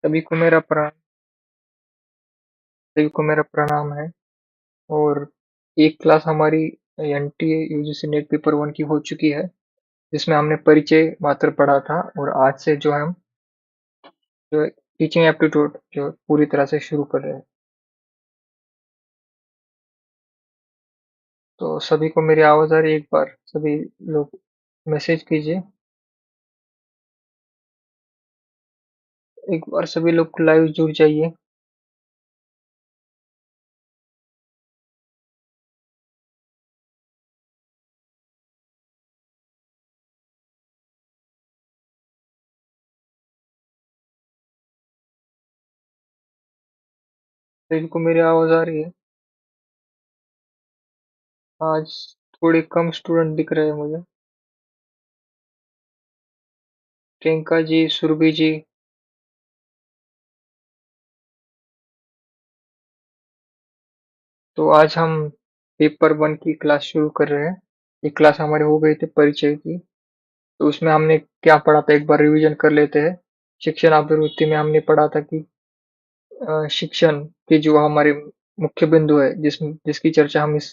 सभी को मेरा प्रण सभी को मेरा प्रणाम है। और एक क्लास हमारी NTA UGC net paper one की हो चुकी है, जिसमें हमने परिचय मात्र पढ़ा था। और आज से जो है हम जो टीचिंग एप्टीट्यूड जो पूरी तरह से शुरू कर रहे हैं। तो सभी को मेरी आवाज आ रही है? एक बार सभी लोग मैसेज कीजिए। एक बार सभी लोग लाइव जुड़ जाइए। सभी को मेरी आवाज आ रही है? आज थोड़े कम स्टूडेंट दिख रहे हैं मुझे। प्रियंका जी, सुरभि जी। तो आज हम पेपर वन की क्लास शुरू कर रहे हैं। ये क्लास हमारी हो गई थी परिचय की। तो उसमें हमने क्या पढ़ा था, एक बार रिवीजन कर लेते हैं। शिक्षण आवृत्ति में हमने पढ़ा था कि शिक्षण के जो हमारे मुख्य बिंदु है, जिसकी चर्चा हम इस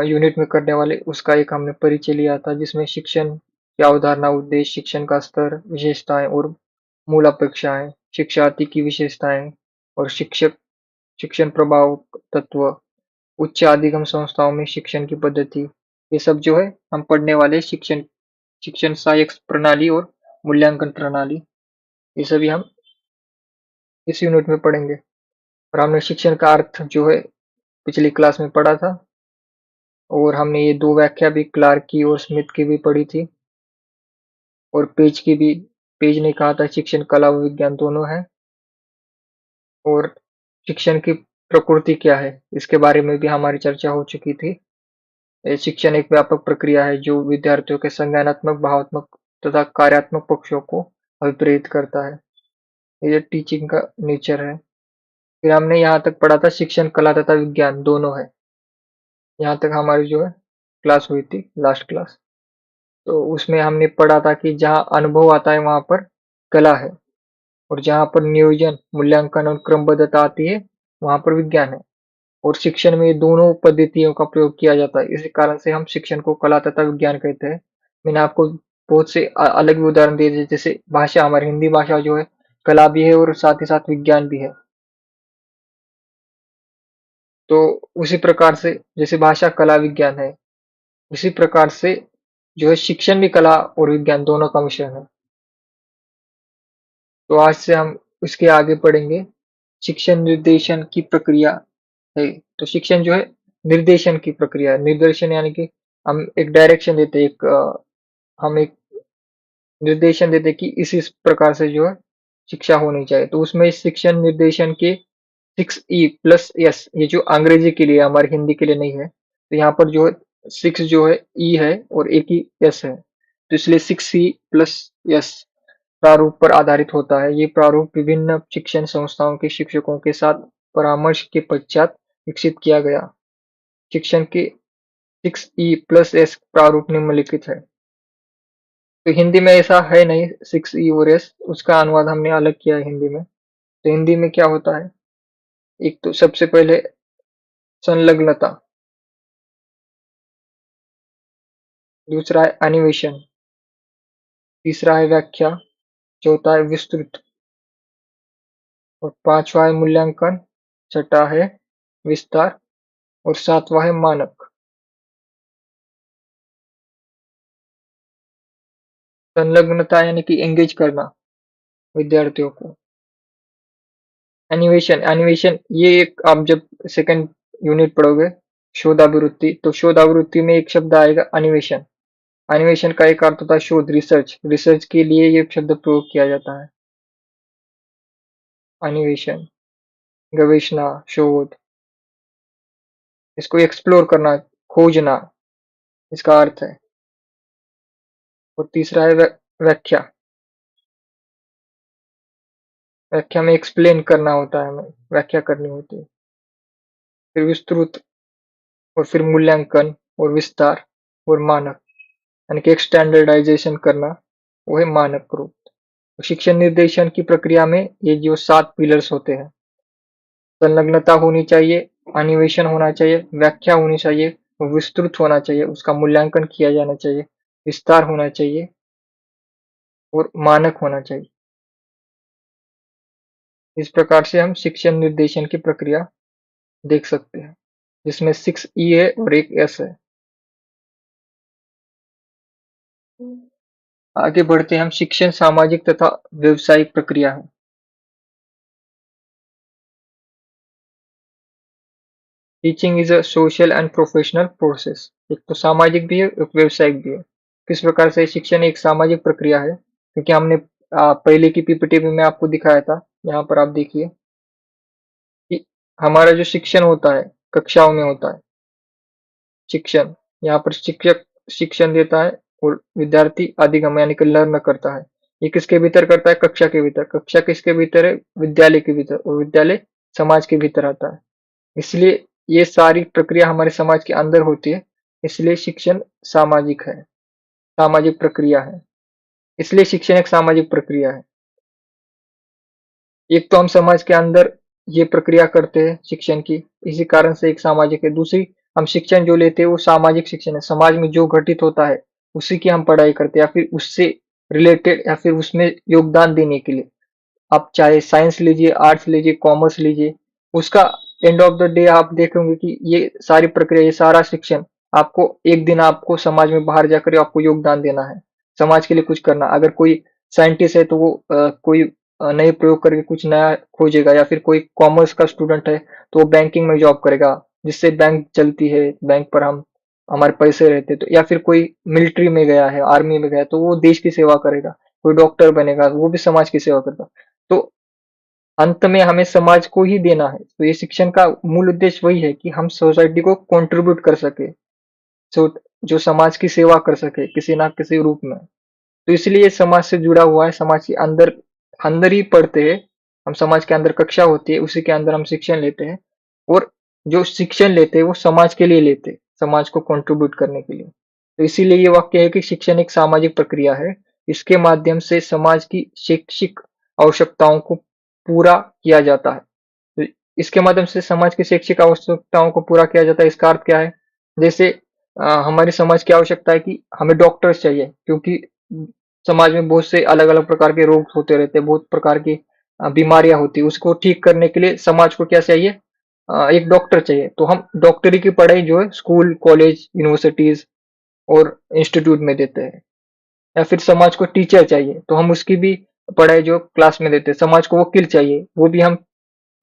यूनिट में करने वाले, उसका एक हमने परिचय लिया था, जिसमें शिक्षण की अवधारणा, उद्देश्य, शिक्षण का स्तर, विशेषताएं और मूल अपेक्षाएं, शिक्षार्थी की विशेषताएं और शिक्षण प्रभाव तत्व, उच्च अधिगम संस्थाओं में शिक्षण की पद्धति, ये सब जो है हम पढ़ने वाले शिक्षण शिक्षण सहायक प्रणाली और मूल्यांकन प्रणाली, ये सभी हम इस यूनिट में पढ़ेंगे। और हमने शिक्षण का अर्थ जो है पिछली क्लास में पढ़ा था। और हमने ये दो व्याख्या भी क्लार्क की और स्मिथ की भी पढ़ी थी। और पेज ने कहा था शिक्षण कला व विज्ञान दोनों है। और शिक्षण की प्रकृति क्या है, इसके बारे में भी हमारी चर्चा हो चुकी थी। शिक्षण एक व्यापक प्रक्रिया है जो विद्यार्थियों के संज्ञानात्मक, भावात्मक तथा कार्यात्मक पक्षों को अभिप्रेरित करता है। ये टीचिंग का नेचर है। फिर हमने यहाँ तक पढ़ा था शिक्षण कला तथा विज्ञान दोनों है। यहाँ तक हमारी जो है क्लास हुई थी, लास्ट क्लास। तो उसमें हमने पढ़ा था कि जहाँ अनुभव आता है वहां पर कला है, और जहाँ पर नियोजन, मूल्यांकन और क्रमबद्धता आती है वहां पर विज्ञान है। और शिक्षण में ये दोनों पद्धतियों का प्रयोग किया जाता है, इसी कारण से हम शिक्षण को कला तथा विज्ञान कहते हैं। मैंने आपको बहुत से अलग भी उदाहरण दिए थे, जैसे भाषा, हमारी हिंदी भाषा जो है कला भी है और साथ ही साथ विज्ञान भी है। तो उसी प्रकार से जैसे भाषा कला विज्ञान है, उसी प्रकार से जो है शिक्षण भी कला और विज्ञान दोनों का मिश्रण है। तो आज से हम इसके आगे पढ़ेंगे। शिक्षण निर्देशन की प्रक्रिया है। तो शिक्षण जो है निर्देशन की प्रक्रिया है। निर्देशन यानी कि हम एक डायरेक्शन देते हैं, हम एक निर्देशन देते हैं कि इस प्रकार से जो है शिक्षा होनी चाहिए। तो उसमें शिक्षण निर्देशन के 6E+S, ये जो अंग्रेजी के लिए, हमारी हिंदी के लिए नहीं है। तो यहाँ पर जो है 6 जो है ई है और एक ही एस है, तो इसलिए 6E+S प्रारूप पर आधारित होता है। ये प्रारूप विभिन्न शिक्षण संस्थाओं के शिक्षकों के साथ परामर्श के पश्चात विकसित किया गया। शिक्षण के 6E+S प्रारूप निम्नलिखित है। तो हिंदी में ऐसा है नहीं 6E और S, उसका अनुवाद हमने अलग किया है हिंदी में। तो हिंदी में क्या होता है, एक तो सबसे पहले संलग्नता, दूसरा है अन्वेषण, तीसरा है व्याख्या, चौथा है विस्तृत, और पांचवा है मूल्यांकन, छठा है विस्तार, और सातवां है मानक। संलग्नता यानी कि एंगेज करना विद्यार्थियों को। एनिमेशन एनिमेशन ये एक, आप जब सेकंड यूनिट पढ़ोगे शोधावृत्ति, तो शोधावृत्ति में एक शब्द आएगा एनिमेशन। एनिमेशन का एक अर्थ होता है शोध, रिसर्च। रिसर्च के लिए ये शब्द प्रयोग किया जाता है, एनिमेशन। गवेषणा, शोध, इसको एक्सप्लोर करना, खोजना, इसका अर्थ है। और तीसरा है व्याख्या। व्याख्या में एक्सप्लेन करना होता है, हमें व्याख्या करनी होती है। फिर विस्तृत, और फिर मूल्यांकन, और विस्तार, और मानक, यानी कि एक स्टैंडर्डाइजेशन करना, वो है मानक रूप। शिक्षण निर्देशन की प्रक्रिया में ये जो 7 पिलर्स होते हैं, संलग्नता होनी चाहिए, अन्वेषण होना चाहिए, व्याख्या होनी चाहिए, विस्तृत होना चाहिए, उसका मूल्यांकन किया जाना चाहिए, विस्तार होना चाहिए और मानक होना चाहिए। इस प्रकार से हम शिक्षण निर्देशन की प्रक्रिया देख सकते हैं, जिसमें 6 ई है और एक एस है। आगे बढ़ते हैं हम, शिक्षण सामाजिक तथा व्यवसायिक प्रक्रिया है। Teaching is a social and professional process. एक तो सामाजिक भी है, एक व्यवसायिक भी है। किस प्रकार से शिक्षण एक सामाजिक प्रक्रिया है, क्योंकि हमने पहले की पीपीटी में मैं आपको दिखाया था। यहाँ पर आप देखिए कि हमारा जो शिक्षण होता है, कक्षाओं में होता है शिक्षण। यहाँ पर शिक्षक शिक्षण देता है और विद्यार्थी अधिगम यानी कि लर्न करता है। ये किसके भीतर करता है? कक्षा के भीतर। कक्षा किसके भीतर है? विद्यालय के भीतर। और विद्यालय समाज के भीतर आता है। इसलिए ये सारी प्रक्रिया हमारे समाज के अंदर होती है। इसलिए शिक्षण सामाजिक है, सामाजिक प्रक्रिया है। इसलिए शिक्षण एक सामाजिक प्रक्रिया है। एक तो हम समाज के अंदर ये प्रक्रिया करते हैं शिक्षण की, इसी कारण से एक सामाजिक है। दूसरी, हम शिक्षण जो लेते हैं वो सामाजिक शिक्षण है। समाज में जो घटित होता है उसी की हम पढ़ाई करते हैं, या फिर उससे रिलेटेड, या फिर उसमें योगदान देने के लिए। आप चाहे साइंस लीजिए, आर्ट्स लीजिए, कॉमर्स लीजिए, उसका एंड ऑफ द डे आप देखेंगे कि ये सारी प्रक्रिया, ये सारा शिक्षण आपको एक दिन आपको समाज में बाहर जाकर आपको योगदान देना है, समाज के लिए कुछ करना। अगर कोई साइंटिस्ट है तो वो कोई नए प्रयोग करके कुछ नया खोजेगा, या फिर कोई कॉमर्स का स्टूडेंट है तो वो बैंकिंग में जॉब करेगा, जिससे बैंक चलती है, बैंक पर हम हमारे पैसे रहते। तो या फिर कोई मिलिट्री में गया है, आर्मी में गया, तो वो देश की सेवा करेगा। कोई डॉक्टर बनेगा, वो भी समाज की सेवा करता। तो अंत में हमें समाज को ही देना है। तो ये शिक्षण का मूल उद्देश्य वही है कि हम सोसाइटी को कंट्रीब्यूट कर सके, जो जो समाज की सेवा कर सके किसी ना किसी रूप में। तो इसलिए ये समाज से जुड़ा हुआ है, समाज के अंदर अंदर ही पढ़ते हैं हम। समाज के अंदर कक्षा होती है, उसी के अंदर हम शिक्षण लेते हैं। और जो शिक्षण लेते हैं वो समाज के लिए लेते हैं, समाज को कंट्रीब्यूट करने के लिए। तो इसीलिए ये वाक्य है कि शिक्षण एक सामाजिक प्रक्रिया है। इसके माध्यम से समाज की शैक्षिक आवश्यकताओं को पूरा किया जाता है। तो इसके माध्यम से समाज की शैक्षिक आवश्यकताओं को पूरा किया जाता है। इसका अर्थ क्या है? जैसे हमारे समाज की आवश्यकता है कि हमें डॉक्टर्स चाहिए, क्योंकि समाज में बहुत से अलग अलग प्रकार के रोग होते रहते हैं, बहुत प्रकार की बीमारियां होती है। उसको ठीक करने के लिए समाज को क्या चाहिए? एक डॉक्टर चाहिए। तो हम डॉक्टरी की पढ़ाई जो है स्कूल, कॉलेज, यूनिवर्सिटीज और इंस्टीट्यूट में देते हैं। या फिर समाज को टीचर चाहिए तो हम उसकी भी पढ़ाई जो क्लास में देते हैं। समाज को वकील चाहिए, वो भी हम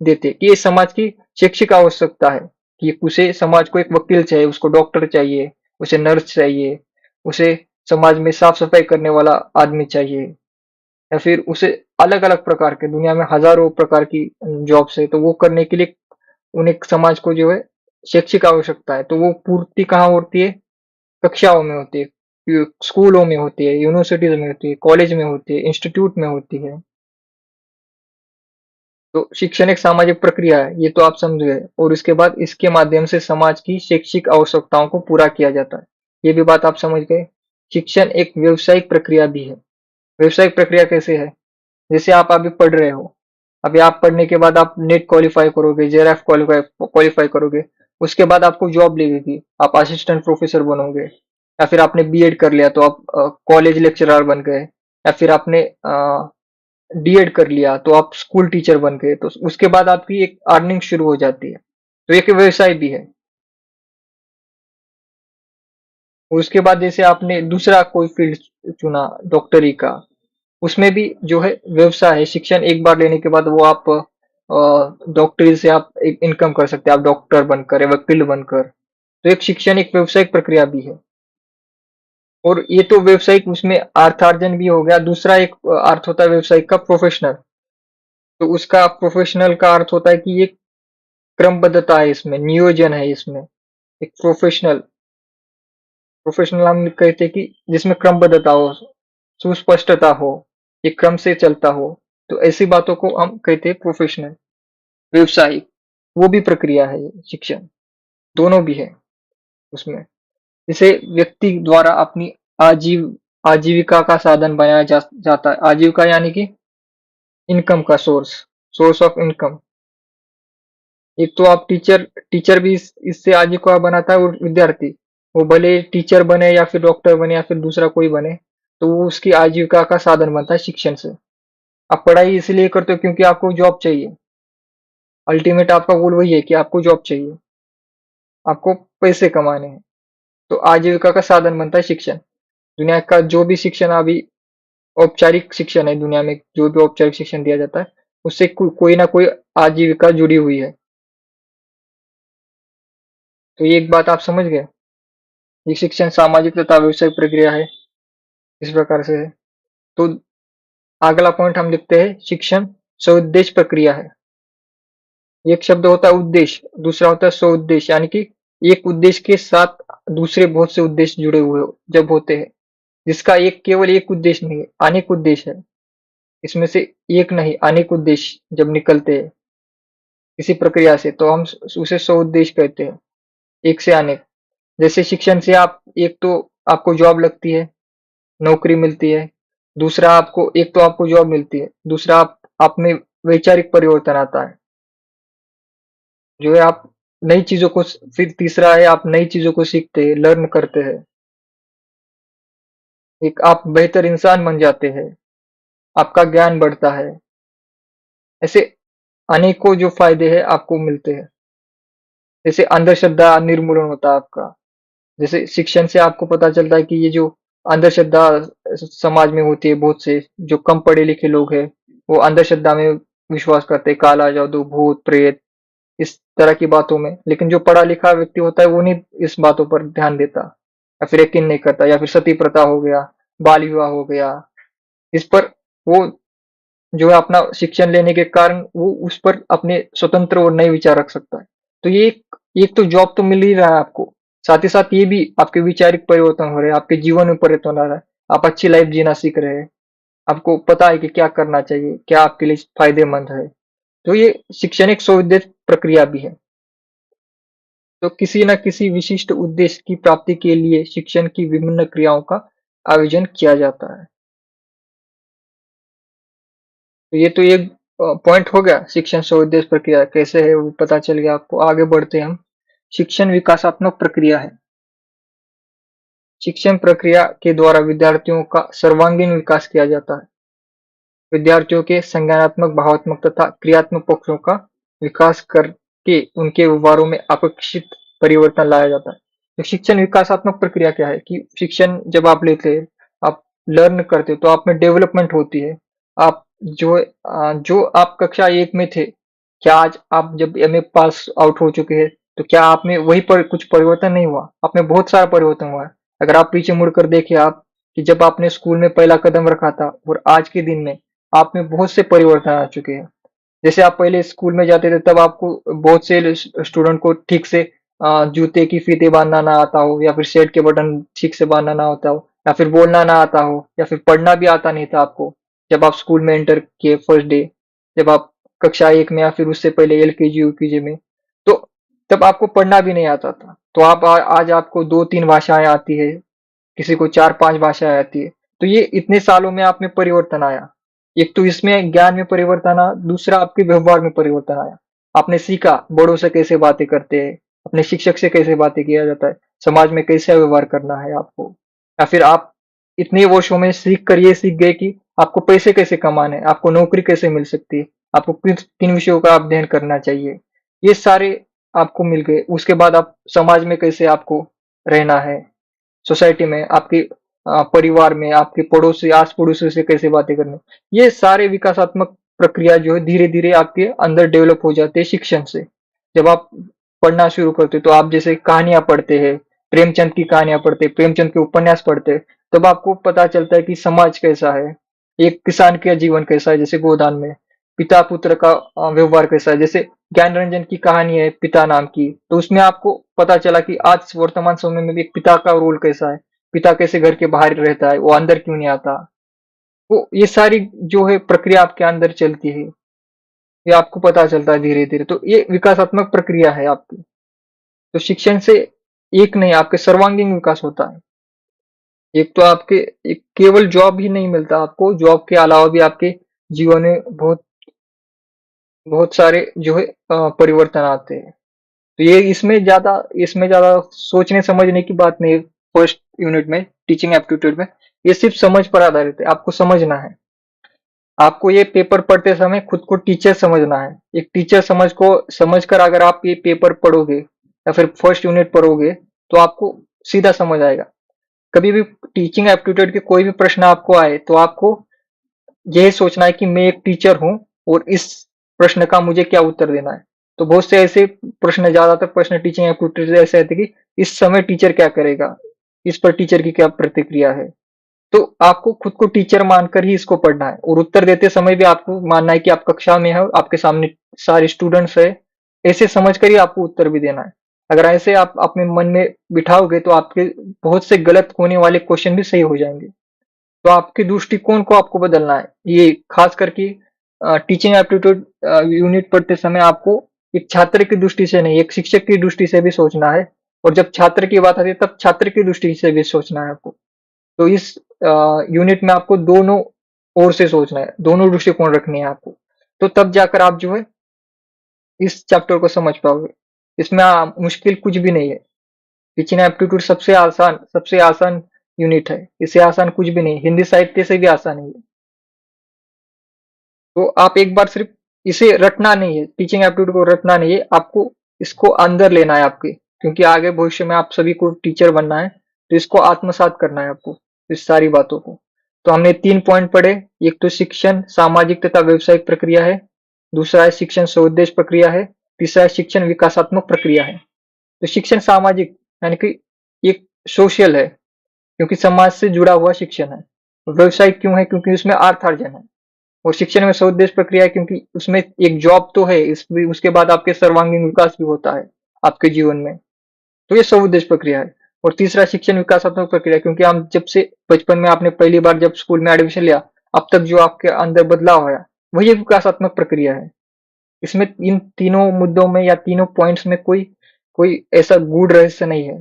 देते। कि ये समाज की शैक्षिक आवश्यकता है कि उसे समाज को एक वकील चाहिए, उसको डॉक्टर चाहिए, उसे नर्स चाहिए, उसे समाज में साफ सफाई करने वाला आदमी चाहिए, या फिर उसे अलग अलग प्रकार के, दुनिया में हजारों प्रकार की जॉब्स है, तो वो करने के लिए उन्हें समाज को जो है शैक्षिक आवश्यकता है। तो वो पूर्ति कहाँ होती है? कक्षाओं में होती है, स्कूलों में होती है, यूनिवर्सिटीज में होती है, कॉलेज में होती है, इंस्टीट्यूट में होती है। तो शिक्षण एक सामाजिक प्रक्रिया है, ये तो आप समझ गए। और इसके बाद इसके माध्यम से समाज की शैक्षिक आवश्यकताओं को पूरा किया जाता है, ये भी बात आप समझ गए। शिक्षण एक व्यावसायिक प्रक्रिया भी है। व्यावसायिक प्रक्रिया कैसे है? जैसे आप अभी पढ़ रहे हो, अभी आप पढ़ने के बाद आप नेट क्वालिफाई करोगे, जेआरएफ क्वालिफाई क्वालिफाई करोगे, उसके बाद आपको जॉब लगेगी, आप असिस्टेंट प्रोफेसर बनोगे। या फिर आपने बीएड कर लिया तो आप कॉलेज लेक्चरर बन गए। या फिर आपने डीएड कर लिया तो आप स्कूल टीचर बन गए। तो उसके बाद आपकी एक अर्निंग शुरू हो जाती है। तो एक व्यवसाय भी है। और उसके बाद जैसे आपने दूसरा कोई फील्ड चुना डॉक्टरी का, उसमें भी जो है व्यवसाय है। शिक्षण एक बार लेने के बाद वो आप डॉक्टरी से आप एक इनकम कर सकते हैं, आप डॉक्टर बनकर या वकील बनकर। तो एक शिक्षण एक व्यवसायिक प्रक्रिया भी है। और ये तो व्यवसायिक, उसमें अर्थार्जन भी हो गया। दूसरा एक अर्थ होता है व्यवसायिक का, प्रोफेशनल। तो उसका प्रोफेशनल का अर्थ होता है कि ये क्रमबद्धता है, इसमें नियोजन है, इसमें एक प्रोफेशनल। प्रोफेशनल हम कहते हैं कि जिसमें क्रमबद्धता हो, सुस्पष्टता हो, एक क्रम से चलता हो। तो ऐसी बातों को हम कहते हैं प्रोफेशनल। व्यवसायिक, वो भी प्रक्रिया है, ये शिक्षण दोनों भी है उसमें। जिसे व्यक्ति द्वारा अपनी आजीव आजीविका का साधन बनाया जाता है। आजीविका यानी कि इनकम का सोर्स, सोर्स ऑफ इनकम। एक तो आप टीचर टीचर भी इससे आजीविका बनाता है, और विद्यार्थी, वो भले टीचर बने या फिर डॉक्टर बने या फिर दूसरा कोई बने, तो वो उसकी आजीविका का साधन बनता है शिक्षण से। आप पढ़ाई इसलिए करते हो क्योंकि आपको जॉब चाहिए। अल्टीमेट आपका गोल वही है कि आपको जॉब चाहिए, आपको पैसे कमाने हैं। तो आजीविका का साधन बनता है शिक्षण। दुनिया का जो भी शिक्षण अभी औपचारिक शिक्षण है, दुनिया में जो भी औपचारिक शिक्षण दिया जाता है, उससे कोई ना कोई आजीविका जुड़ी हुई है। तो ये एक बात आप समझ गए। ये शिक्षण सामाजिक तथा व्यवसायिक प्रक्रिया है, इस प्रकार से है। तो अगला पॉइंट हम लिखते हैं, शिक्षण स्वउद्देश्य प्रक्रिया है। एक शब्द होता है उद्देश्य, दूसरा होता है स्वउद्देश्य, यानी कि एक उद्देश्य के साथ दूसरे बहुत से उद्देश्य जुड़े हुए जब होते हैं, जिसका एक केवल एक उद्देश्य नहीं है, अनेक उद्देश्य है। इसमें से एक नहीं, अनेक उद्देश्य जब निकलते हैं किसी प्रक्रिया से, तो हम उसे स्वउद्देश्य कहते हैं, एक से अनेक। जैसे शिक्षण से आप, एक तो आपको जॉब लगती है, नौकरी मिलती है। दूसरा आपको, एक तो आपको जॉब मिलती है, दूसरा आप में वैचारिक परिवर्तन आता है, जो है आप नई चीजों को, फिर तीसरा है आप नई चीजों को सीखते हैं, लर्न करते हैं। एक आप बेहतर इंसान बन जाते हैं, आपका ज्ञान बढ़ता है। ऐसे अनेकों जो फायदे हैं आपको मिलते हैं। जैसे अंधश्रद्धा निर्मूलन होता है आपका। जैसे शिक्षण से आपको पता चलता है कि ये जो अंधश्रद्धा समाज में होती है, बहुत से जो कम पढ़े लिखे लोग हैं, वो अंधश्रद्धा में विश्वास करते हैं, काला जादू, भूत प्रेत, इस तरह की बातों में। लेकिन जो पढ़ा लिखा व्यक्ति होता है वो नहीं इस बातों पर ध्यान देता, या फिर यकीन नहीं करता, या फिर सती प्रथा हो गया, बाल विवाह हो गया, इस पर वो जो है अपना शिक्षण लेने के कारण वो उस पर अपने स्वतंत्र और नए विचार रख सकता है। तो ये एक तो जॉब तो मिल ही रहा है आपको, साथ ही साथ ये भी आपके वैचारिक परिवर्तन हो रहे हैं, आपके जीवन में परिवर्तन आ रहा है, आप अच्छी लाइफ जीना सीख रहे हैं, आपको पता है कि क्या करना चाहिए, क्या आपके लिए फायदेमंद है। तो ये शिक्षण एक स्वउद्देश्य प्रक्रिया भी है। तो किसी न किसी विशिष्ट उद्देश्य की प्राप्ति के लिए शिक्षण की विभिन्न क्रियाओं का आयोजन किया जाता है। तो ये तो एक पॉइंट हो गया, शिक्षण स्वउद्देश्य प्रक्रिया कैसे है वो पता चल गया आपको। आगे बढ़ते हैं हम। शिक्षण विकासात्मक प्रक्रिया है। शिक्षण प्रक्रिया के द्वारा विद्यार्थियों का सर्वांगीण विकास किया जाता है। विद्यार्थियों के संज्ञानात्मक, भावात्मक तथा क्रियात्मक पक्षों का विकास करके उनके व्यवहारों में अपेक्षित परिवर्तन लाया जाता है। तो शिक्षण विकासात्मक प्रक्रिया क्या है कि शिक्षण जब आप लेते हैं, आप लर्न करते हो, तो आप में डेवलपमेंट होती है। आप जो आप कक्षा एक में थे, क्या आज आप जब एमए पास आउट हो चुके हैं, तो क्या आप में वही पर कुछ परिवर्तन नहीं हुआ? आप में बहुत सारा परिवर्तन हुआ है। अगर आप पीछे मुड़कर देखें, आप कि जब आपने स्कूल में पहला कदम रखा था और आज के दिन में आप में बहुत से परिवर्तन आ चुके हैं। जैसे आप पहले स्कूल में जाते थे, तब आपको बहुत से स्टूडेंट को ठीक से जूते की फीते बांधना ना आता हो, या फिर शर्ट के बटन ठीक से बांधना ना आता हो, या फिर बोलना ना आता हो, या फिर पढ़ना भी आता नहीं था आपको। जब आप स्कूल में एंटर किए फर्स्ट डे, जब आप कक्षा एक में या फिर उससे पहले एलकेजी यूकेजी में, तो तब आपको पढ़ना भी नहीं आता था। तो आप आज आपको दो तीन भाषाएं आती है, किसी को चार पांच भाषाएं आती है। तो ये इतने सालों में आप में परिवर्तन आया। एक तो इसमें ज्ञान में परिवर्तन आया, दूसरा आपके व्यवहार में परिवर्तन आया। आपने सीखा बड़ों से कैसे बातें करते हैं, अपने शिक्षक से कैसे बातें किया जाता है, समाज में कैसे व्यवहार करना है आपको। या फिर आप इतने वर्षों में सीख कर ये सीख गए कि आपको पैसे कैसे कमाने हैं, आपको नौकरी कैसे मिल सकती है, आपको किन किन विषयों का अध्ययन करना चाहिए, ये सारे आपको मिल गए। उसके बाद आप समाज में कैसे आपको रहना है, सोसाइटी में, आपके परिवार में, आपके पड़ोसी, आस पड़ोसी से कैसे बातें करनी, ये सारे विकासात्मक प्रक्रिया जो है धीरे धीरे आपके अंदर डेवलप हो जाते हैं शिक्षण से। जब आप पढ़ना शुरू करते हो, तो आप जैसे कहानियां पढ़ते हैं, प्रेमचंद की कहानियां पढ़ते हैं, प्रेमचंद के उपन्यास पढ़ते हैं, तब आपको पता चलता है कि समाज कैसा है, एक किसान का जीवन कैसा है, जैसे गोदान में पिता पुत्र का व्यवहार कैसा है। जैसे ज्ञान रंजन की कहानी है पिता नाम की, तो उसमें आपको पता चला कि आज वर्तमान समय में भी एक पिता का रोल कैसा है, पिता कैसे घर के बाहर रहता है, वो अंदर क्यों नहीं आता। वो ये सारी जो है प्रक्रिया आपके अंदर चलती है, ये आपको पता चलता है धीरे धीरे। तो ये विकासात्मक प्रक्रिया है आपकी। तो शिक्षण से एक नहीं, आपके सर्वांगीण विकास होता है। एक तो आपके एक केवल जॉब ही नहीं मिलता आपको, जॉब के अलावा भी आपके जीवन में बहुत बहुत सारे जो है परिवर्तन आते हैं। तो ये इसमें ज्यादा सोचने समझने की बात नहीं है। फर्स्ट यूनिट में, टीचिंग एप्टीट्यूड में, ये सिर्फ समझ पर आधारित है, आपको समझना है। आपको ये पेपर पढ़ते समय खुद को टीचर समझना है। एक टीचर समझकर अगर आप ये पेपर पढ़ोगे या फिर फर्स्ट यूनिट पढ़ोगे तो आपको सीधा समझ आएगा। कभी भी टीचिंग एप्टीट्यूड के कोई भी प्रश्न आपको आए तो आपको यह सोचना है कि मैं एक टीचर हूँ और इस प्रश्न का मुझे क्या उत्तर देना है। तो बहुत से ऐसे प्रश्न, ज्यादातर प्रश्न टीचिंग एप्टीट्यूड से ऐसे आते हैं कि इस समय टीचर क्या करेगा, इस पर टीचर की क्या प्रतिक्रिया है। तो आपको खुद को टीचर मानकर ही इसको पढ़ना है, और उत्तर देते समय भी आपको मानना है कि आप कक्षा में हो, आपके सामने सारे स्टूडेंट्स है, ऐसे समझकर ही आपको उत्तर भी देना है। अगर ऐसे आप अपने मन में बिठाओगे तो आपके बहुत से गलत होने वाले क्वेश्चन भी सही हो जाएंगे। तो आपके दृष्टिकोण को आपको बदलना है, ये खास करके टीचिंग एप्टीट्यूड यूनिट पढ़ते समय आपको एक छात्र की दृष्टि से नहीं, एक शिक्षक की दृष्टि से भी सोचना है। और जब छात्र की बात आती है तब छात्र की दृष्टि से भी सोचना है आपको। तो इस यूनिट में आपको दोनों ओर से सोचना है, दोनों दृष्टिकोण रखनी है आपको। तो तब जाकर आप जो है इस चैप्टर को समझ पाओगे। इसमें मुश्किल कुछ भी नहीं है। टीचिंग एप्टीट्यूड सबसे आसान यूनिट है, इससे आसान कुछ भी नहीं, हिंदी साहित्य से भी आसान है ये। तो आप एक बार सिर्फ इसे रटना नहीं है, टीचिंग एप्टीट्यूड को रटना नहीं है, आपको इसको अंदर लेना है आपके, क्योंकि आगे भविष्य में आप सभी को टीचर बनना है। तो इसको आत्मसात करना है आपको, इस सारी बातों को। तो हमने 3 पॉइंट पढ़े। एक तो शिक्षण सामाजिक तथा व्यावसायिक प्रक्रिया है, दूसरा है शिक्षण स्वउद्देश्य प्रक्रिया है, तीसरा है शिक्षण विकासात्मक प्रक्रिया है। तो शिक्षण सामाजिक यानी कि एक सोशल है, क्योंकि समाज से जुड़ा हुआ शिक्षण है। व्यवसायिक क्यों है? क्योंकि उसमें अर्थार्जन है। और शिक्षण में स्वउद्देश्य प्रक्रिया है क्योंकि उसमें एक जॉब तो है, उसके बाद आपके सर्वांगीण विकास भी होता है आपके जीवन में। तो ये स्वउद्देश्य प्रक्रिया है। और तीसरा शिक्षण विकासात्मक प्रक्रिया, क्योंकि हम जब से बचपन में आपने पहली बार जब स्कूल में एडमिशन लिया, अब तक जो आपके अंदर बदलाव आया, वही एक विकासात्मक प्रक्रिया है। इसमें इन तीनों मुद्दों में या तीनों पॉइंट्स में कोई कोई ऐसा गूढ़ रहस्य नहीं है,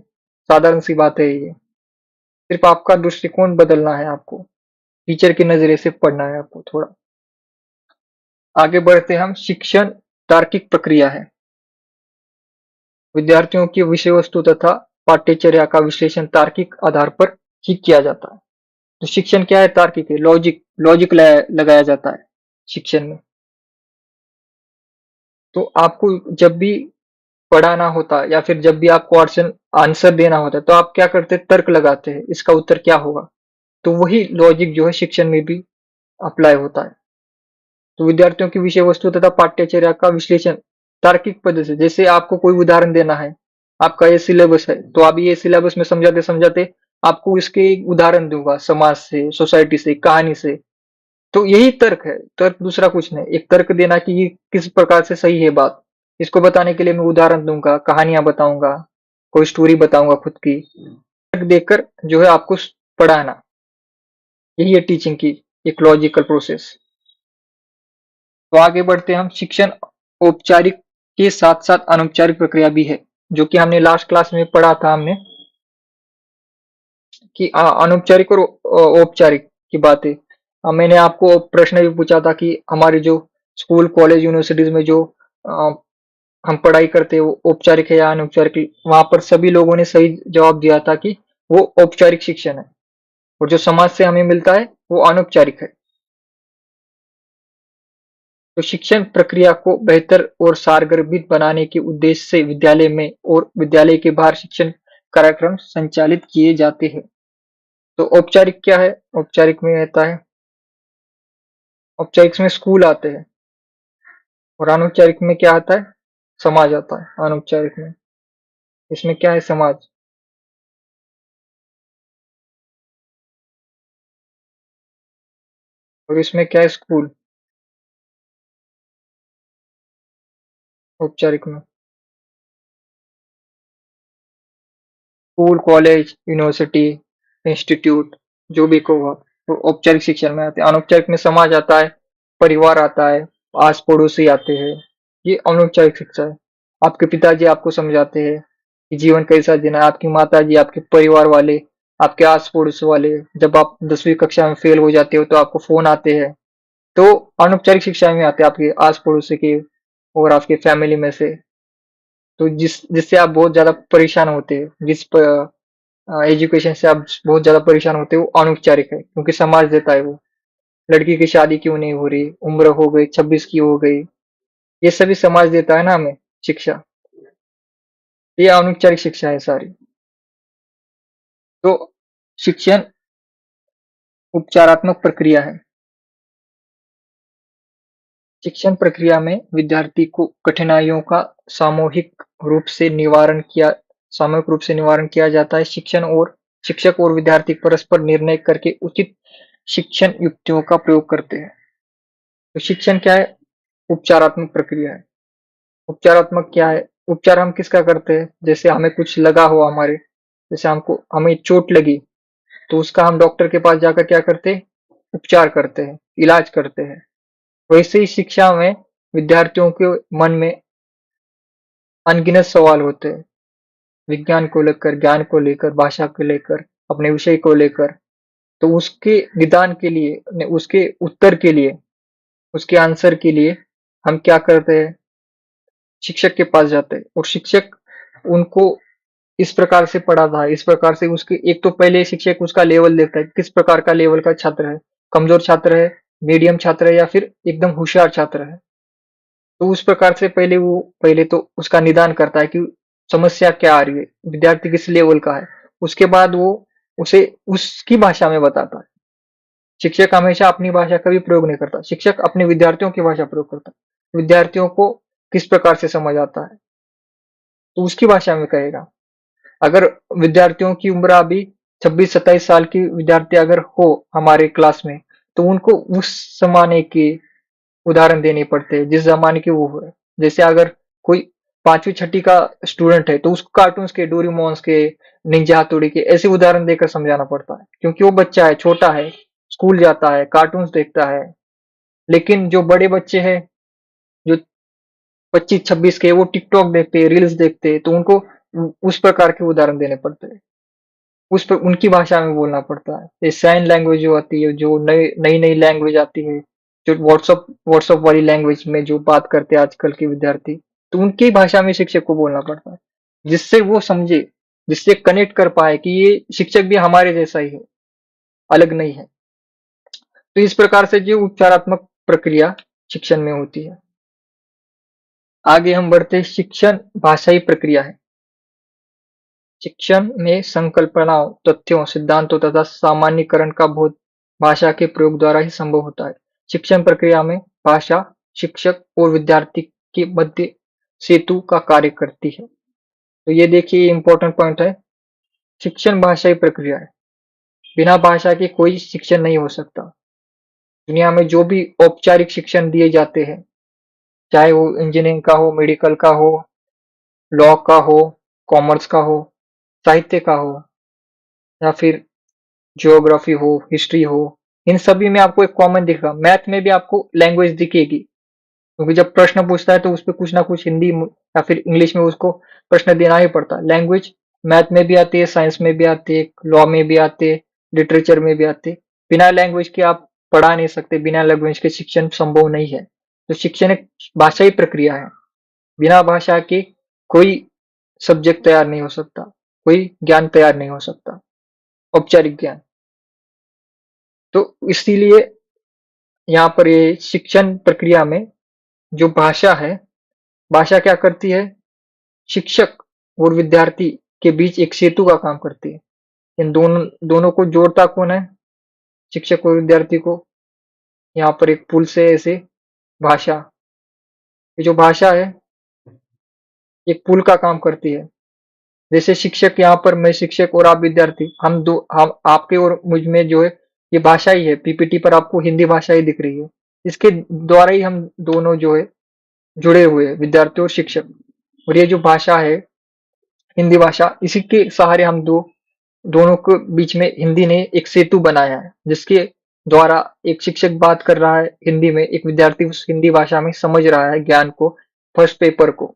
साधारण सी बात है ये। सिर्फ आपका दृष्टिकोण बदलना है आपको, टीचर की नजरे से पढ़ना है आपको थोड़ा। आगे बढ़ते हम, शिक्षण तार्किक प्रक्रिया है। विद्यार्थियों की विषय वस्तु तथा पाठ्यचर्या का विश्लेषण तार्किक आधार पर ही किया जाता है। तो शिक्षण क्या है? तार्किक है, लॉजिक लगाया जाता है शिक्षण में। तो आपको जब भी पढ़ाना होता है या फिर जब भी आपको आंसर देना होता है तो आप क्या करते हैं? तर्क लगाते हैं, इसका उत्तर क्या होगा। तो वही लॉजिक जो है शिक्षण में भी अप्लाई होता है। तो विद्यार्थियों की विषय वस्तु तथा पाठ्यचर्या का विश्लेषण तार्किक पद्धति से, जैसे आपको कोई उदाहरण देना है, आपका ये सिलेबस है, तो आप ये सिलेबस में समझाते समझाते आपको इसके एक उदाहरण दूंगा, समाज से, सोसाइटी से, कहानी से। तो यही तर्क है, तर्क दूसरा कुछ नहीं। एक तर्क देना कि ये किस प्रकार से सही है बात, इसको बताने के लिए मैं उदाहरण दूंगा, कहानियां बताऊंगा, कोई स्टोरी बताऊंगा खुद की। तर्क देकर जो है आपको पढ़ाना, यही है टीचिंग की एक लॉजिकल प्रोसेस। तो आगे बढ़ते हैं हम, शिक्षण औपचारिक के साथ साथ अनौपचारिक प्रक्रिया भी है, जो कि हमने लास्ट क्लास में पढ़ा था हमने कि अनौपचारिक और औपचारिक की बातें। मैंने आपको प्रश्न भी पूछा था कि हमारे जो स्कूल कॉलेज यूनिवर्सिटीज में जो अ, हम पढ़ाई करते हैं वो औपचारिक है या अनौपचारिक। वहां पर सभी लोगों ने सही जवाब दिया था कि वो औपचारिक शिक्षण है, और जो समाज से हमें मिलता है वो अनौपचारिक है। तो शिक्षण प्रक्रिया को बेहतर और सारगर्भित बनाने के उद्देश्य से विद्यालय में और विद्यालय के बाहर शिक्षण कार्यक्रम संचालित किए जाते हैं। तो औपचारिक क्या है? औपचारिक में रहता है, औपचारिक में स्कूल आते हैं, और अनौपचारिक में क्या आता है? समाज आता है अनौपचारिक में। इसमें क्या है? समाज। और इसमें क्या है? स्कूल, औपचारिक में। स्कूल, कॉलेज, यूनिवर्सिटी, इंस्टीट्यूट, जो भी कहो आप, तो औपचारिक शिक्षण में आते हैं। अनौपचारिक में समाज आता है, परिवार आता है, आस पड़ोसी आते हैं। ये अनौपचारिक शिक्षा है। आपके पिताजी आपको समझाते हैं कि जीवन कैसा जीना है, आपकी माता जी, आपके परिवार वाले आपके आस पड़ोस वाले, जब आप 10वीं कक्षा में फेल हो जाते हो तो आपको फोन आते हैं। तो अनौपचारिक शिक्षा में आते हैं आपके आस पड़ोस के और आपके फैमिली में से। तो जिससे आप बहुत ज्यादा परेशान होते हैं, एजुकेशन से आप बहुत ज्यादा परेशान होते हो, वो अनौपचारिक है, क्योंकि समाज देता है वो। लड़की की शादी क्यों नहीं हो रही, उम्र हो गई 26 की हो गई, ये सभी समाज देता है ना हमें शिक्षा। ये अनौपचारिक शिक्षा है सारी। तो शिक्षण उपचारात्मक प्रक्रिया है। शिक्षण प्रक्रिया में विद्यार्थी को कठिनाइयों का सामूहिक रूप से निवारण किया सामूहिक रूप से निवारण किया जाता है। शिक्षक और विद्यार्थी परस्पर निर्णय करके उचित शिक्षण युक्तियों का प्रयोग करते हैं। तो शिक्षण क्या है? उपचारात्मक प्रक्रिया है। उपचारात्मक क्या है? उपचार हम किसका करते हैं? जैसे हमें कुछ लगा हो हमारे, जैसे हमें चोट लगी, तो उसका हम डॉक्टर के पास जाकर क्या करते हैं? उपचार करते हैं, इलाज करते हैं। वैसे ही शिक्षा में विद्यार्थियों के मन में अनगिनत सवाल होते हैं, विज्ञान को लेकर, ज्ञान को लेकर, भाषा को लेकर, अपने विषय को लेकर। तो उसके निदान के लिए, उसके उत्तर के लिए, उसके आंसर के लिए हम क्या करते हैं? शिक्षक के पास जाते हैं, और शिक्षक उनको इस प्रकार से पढ़ाता है, इस प्रकार से उसके एक तो पहले शिक्षक उसका लेवल देखता है, किस प्रकार का लेवल का छात्र है, कमजोर छात्र है, मीडियम छात्र है, या फिर एकदम होशियार छात्र है। तो उस प्रकार से पहले तो उसका निदान करता है कि समस्या क्या आ रही है, विद्यार्थी किस लेवल का है। उसके बाद वो उसे उसकी भाषा में बताता है। शिक्षक हमेशा अपनी भाषा का भी प्रयोग नहीं करता, शिक्षक अपने विद्यार्थियों की भाषा प्रयोग करता है। विद्यार्थियों को किस प्रकार से समझ आता है, तो उसकी भाषा में कहेगा। अगर विद्यार्थियों की उम्र अभी 26-27 साल की विद्यार्थी अगर हो हमारे क्लास में, तो उनको उस जमाने के उदाहरण देने पड़ते हैं जिस जमाने के वो है। जैसे अगर कोई 5वीं 6ठी का स्टूडेंट है, तो उसको कार्टून्स के, डोरेमोन्स के, निंजा हथौड़ी के ऐसे उदाहरण देकर समझाना पड़ता है, क्योंकि वो बच्चा है, छोटा है, स्कूल जाता है, कार्टून्स देखता है। लेकिन जो बड़े बच्चे हैं, जो 25-26 के, वो टिकटॉक देखते हैं, रील्स देखते हैं, तो उनको उस प्रकार के उदाहरण देने पड़ते हैं, उस पर उनकी भाषा में बोलना पड़ता है। ये साइन लैंग्वेज जो आती है, जो नई नई लैंग्वेज आती है, जो व्हाट्सअप वाली लैंग्वेज में जो बात करते हैं आजकल के विद्यार्थी, तो उनकी भाषा में शिक्षक को बोलना पड़ता है, जिससे वो समझे, जिससे कनेक्ट कर पाए कि ये शिक्षक भी हमारे जैसा ही है, अलग नहीं है। तो इस प्रकार से जो उपचारात्मक प्रक्रिया शिक्षण में होती है। आगे हम बढ़ते हैं, शिक्षण भाषाई प्रक्रिया है। शिक्षण में संकल्पनाओं, तथ्यों, सिद्धांतों तथा सामान्यीकरण का बोध भाषा के प्रयोग द्वारा ही संभव होता है। शिक्षण प्रक्रिया में भाषा शिक्षक और विद्यार्थी के मध्य सेतु का कार्य करती है। तो ये देखिए इंपॉर्टेंट पॉइंट है। शिक्षण भाषाई प्रक्रिया है। बिना भाषा के कोई शिक्षण नहीं हो सकता। दुनिया में जो भी औपचारिक शिक्षण दिए जाते हैं, चाहे वो इंजीनियरिंग का हो, मेडिकल का हो, लॉ का हो, कॉमर्स का हो, साहित्य का हो, या फिर ज्योग्राफी हो, हिस्ट्री हो, इन सभी में आपको एक कॉमन दिखेगा। मैथ में भी आपको लैंग्वेज दिखेगी, क्योंकि जब प्रश्न पूछता है तो उसपे कुछ ना कुछ हिंदी या फिर इंग्लिश में उसको प्रश्न देना ही पड़ता है। लैंग्वेज मैथ में भी आती है, साइंस में भी आती है, लॉ में भी आती है, लिटरेचर में भी आती है। बिना लैंग्वेज के आप पढ़ा नहीं सकते, बिना लैंग्वेज के शिक्षण संभव नहीं है। तो शिक्षण एक भाषाई प्रक्रिया है। बिना भाषा के कोई सब्जेक्ट तैयार नहीं हो सकता, कोई ज्ञान तैयार नहीं हो सकता, औपचारिक ज्ञान। तो इसीलिए यहाँ पर ये शिक्षण प्रक्रिया में जो भाषा है, भाषा क्या करती है? शिक्षक और विद्यार्थी के बीच एक सेतु का काम करती है। इन दोनों दोनों को जोड़ता कौन है? शिक्षक और विद्यार्थी को। यहाँ पर एक पुल से ऐसे भाषा, ये जो भाषा है एक पुल का काम करती है। जैसे शिक्षक, यहाँ पर मैं शिक्षक और आप विद्यार्थी, हम आपके और मुझ में जो है ये भाषा ही है। पीपीटी पर आपको हिंदी भाषा ही दिख रही है। इसके द्वारा ही हम दोनों जो है जुड़े हुए हैं, विद्यार्थी और शिक्षक। और ये जो भाषा है हिंदी भाषा, इसी के सहारे हम दोनों के बीच में हिंदी ने एक सेतु बनाया है, जिसके द्वारा एक शिक्षक बात कर रहा है हिंदी में, एक विद्यार्थी उस हिंदी भाषा में समझ रहा है ज्ञान को, फर्स्ट पेपर को।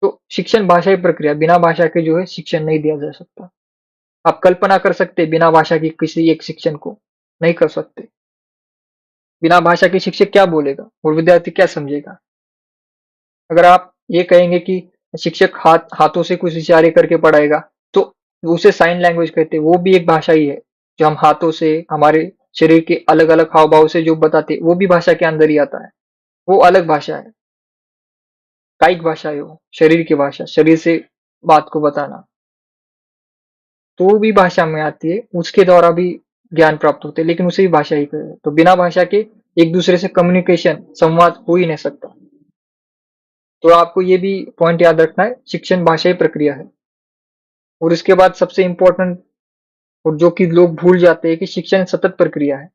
तो शिक्षण भाषाई प्रक्रिया, बिना भाषा के जो है शिक्षण नहीं दिया जा सकता। आप कल्पना कर सकते हैं बिना भाषा की किसी एक शिक्षण को? नहीं कर सकते। बिना भाषा के शिक्षक क्या बोलेगा और विद्यार्थी क्या समझेगा? अगर आप ये कहेंगे कि शिक्षक हाथों से कुछ इशारे करके पढ़ाएगा, तो उसे साइन लैंग्वेज कहते हैं, वो भी एक भाषा ही है। जो हम हाथों से, हमारे शरीर के अलग-अलग हाव-भाव से जो बताते हैं, वो भी भाषा के अंदर ही आता है। वो अलग भाषा है, कायिक भाषा है वो, शरीर की भाषा, शरीर से बात को बताना। तो वो भी भाषा में आती है, उसके द्वारा भी ज्ञान प्राप्त होते हैं, लेकिन उसे भी भाषा ही कहते हैं। तो बिना भाषा के एक दूसरे से कम्युनिकेशन, संवाद हो ही नहीं सकता। तो आपको ये भी पॉइंट याद रखना है, शिक्षण भाषाई प्रक्रिया है। और इसके बाद सबसे इम्पोर्टेंट, और जो कि लोग भूल जाते हैं, कि शिक्षण सतत प्रक्रिया है।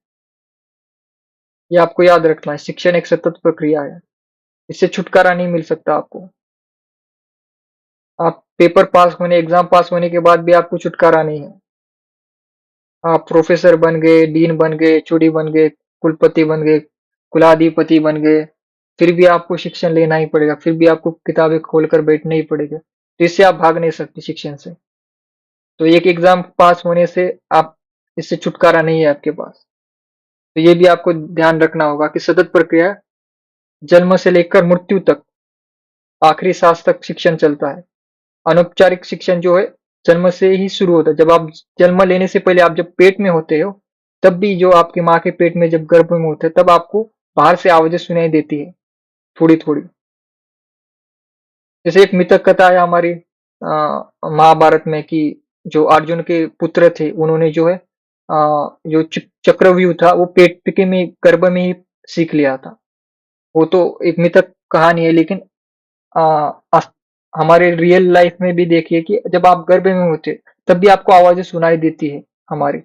ये आपको याद रखना है, शिक्षण एक सतत प्रक्रिया है। इससे छुटकारा नहीं मिल सकता आपको। आप पेपर पास होने, एग्जाम पास होने के बाद भी आपको छुटकारा नहीं है। आप प्रोफेसर बन गए, डीन बन गए, एचओडी बन गए, कुलपति बन गए, कुलाधिपति बन गए, फिर भी आपको शिक्षण लेना ही पड़ेगा, फिर भी आपको किताबें खोलकर बैठना ही पड़ेगा। तो इससे आप भाग नहीं सकते शिक्षण से। तो एक एग्जाम पास होने से आप, इससे छुटकारा नहीं है आपके पास। तो ये भी आपको ध्यान रखना होगा कि सतत प्रक्रिया, जन्म से लेकर मृत्यु तक, आखिरी सांस तक शिक्षण चलता है। अनौपचारिक शिक्षण जो है, जन्म से ही शुरू होता है। जब आप जन्म लेने से पहले, आप जब पेट में होते हो, तब भी जो आपकी माँ के पेट में जब गर्भ में होते हैं, तब आपको बाहर से आवाजें सुनाई देती है, थोड़ी थोड़ी। जैसे एक मिथक कथा है हमारी महाभारत में, कि जो अर्जुन के पुत्र थे, उन्होंने जो है जो चक्रव्यूह था, वो पेट के में, गर्भ में ही सीख लिया था। वो तो एक मिथक कहानी है, लेकिन अ, अस हमारे रियल लाइफ में भी देखिए कि जब आप गर्भ में होते, तब भी आपको आवाज़ें सुनाई देती है हमारी,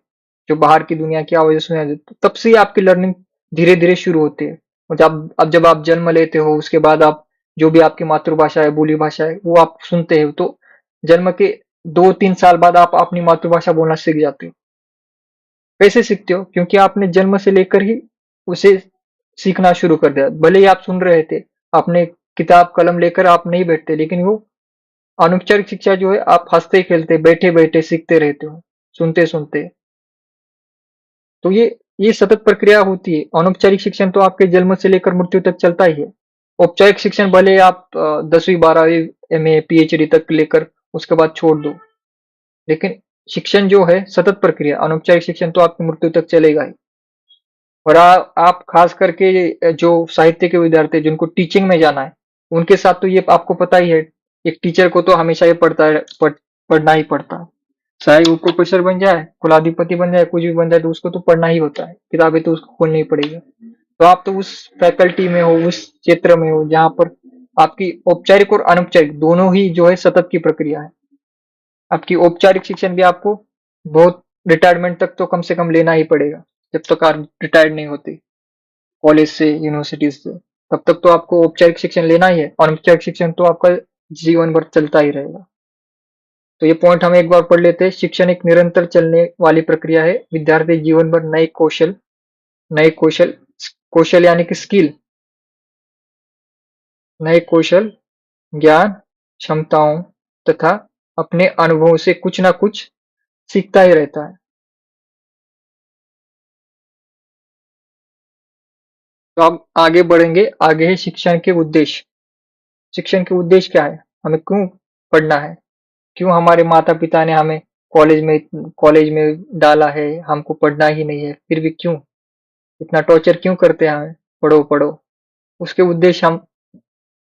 जो बाहर की दुनिया की आवाज़ें सुनाई देती है। तब से ही आपकी लर्निंग धीरे-धीरे शुरू होती है। और जब आप जन्म लेते हो, उसके बाद आप जो भी आपकी मातृभाषा है, बोली भाषा है, वो आप सुनते हो, तो जन्म के 2-3 साल बाद आप अपनी मातृभाषा बोलना सीख जाते हो। कैसे सीखते हो? क्योंकि आपने जन्म से लेकर ही उसे सीखना शुरू कर दिया। भले ही आप सुन रहे थे, आपने किताब कलम लेकर आप नहीं बैठते, लेकिन वो अनौपचारिक शिक्षा जो है, आप हँसते-खेलते, बैठे-बैठे सीखते रहते हो, सुनते-सुनते। तो ये सतत प्रक्रिया होती है। अनौपचारिक शिक्षण तो आपके जन्म से लेकर मृत्यु तक चलता ही है। औपचारिक शिक्षण भले आप 10वीं 12वीं एमए, पीएचडी तक लेकर उसके बाद छोड़ दो। लेकिन शिक्षण जो है सतत प्रक्रिया, अनौपचारिक शिक्षण तो आपकी मृत्यु तक चलेगा ही। और आप खास करके जो साहित्य के विद्यार्थी जिनको टीचिंग में जाना है, उनके साथ तो ये आपको पता ही है, एक टीचर को तो हमेशा ये पढ़ना ही पड़ता है। चाहे वो प्रोफेसर बन जाए, कुलाधिपति बन जाए, कुछ भी बन जाए, तो उसको तो पढ़ना ही होता है। किताबें तो उसको खोलनी ही पड़ेगी। तो आप तो उस फैकल्टी में हो, उस क्षेत्र में हो, जहाँ पर आपकी औपचारिक और अनौपचारिक दोनों ही जो है सतत की प्रक्रिया है। आपकी औपचारिक शिक्षण भी आपको बहुत, रिटायरमेंट तक तो कम से कम लेना ही पड़ेगा, जब तक आप रिटायर्ड नहीं होते कॉलेज से, यूनिवर्सिटी से, तब तक तो आपको औपचारिक शिक्षण लेना ही है। अनौपचारिक शिक्षण तो आपका जीवन भर चलता ही रहेगा। तो ये पॉइंट हम एक बार पढ़ लेते हैं। शिक्षण एक निरंतर चलने वाली प्रक्रिया है। विद्यार्थी जीवन भर नए कौशल यानी कि स्किल, नए कौशल, ज्ञान, क्षमताओं तथा अपने अनुभवों से कुछ ना कुछ सीखता ही रहता है। तो अब आगे बढ़ेंगे। आगे है शिक्षण के उद्देश्य। शिक्षण के उद्देश्य क्या है? हमें क्यों पढ़ना है? क्यों हमारे माता-पिता ने हमें कॉलेज में डाला है, हमको पढ़ना ही नहीं है, फिर भी क्यों? इतना टॉर्चर क्यों करते हैं हमें? पढ़ो, पढ़ो। उसके उद्देश्य हम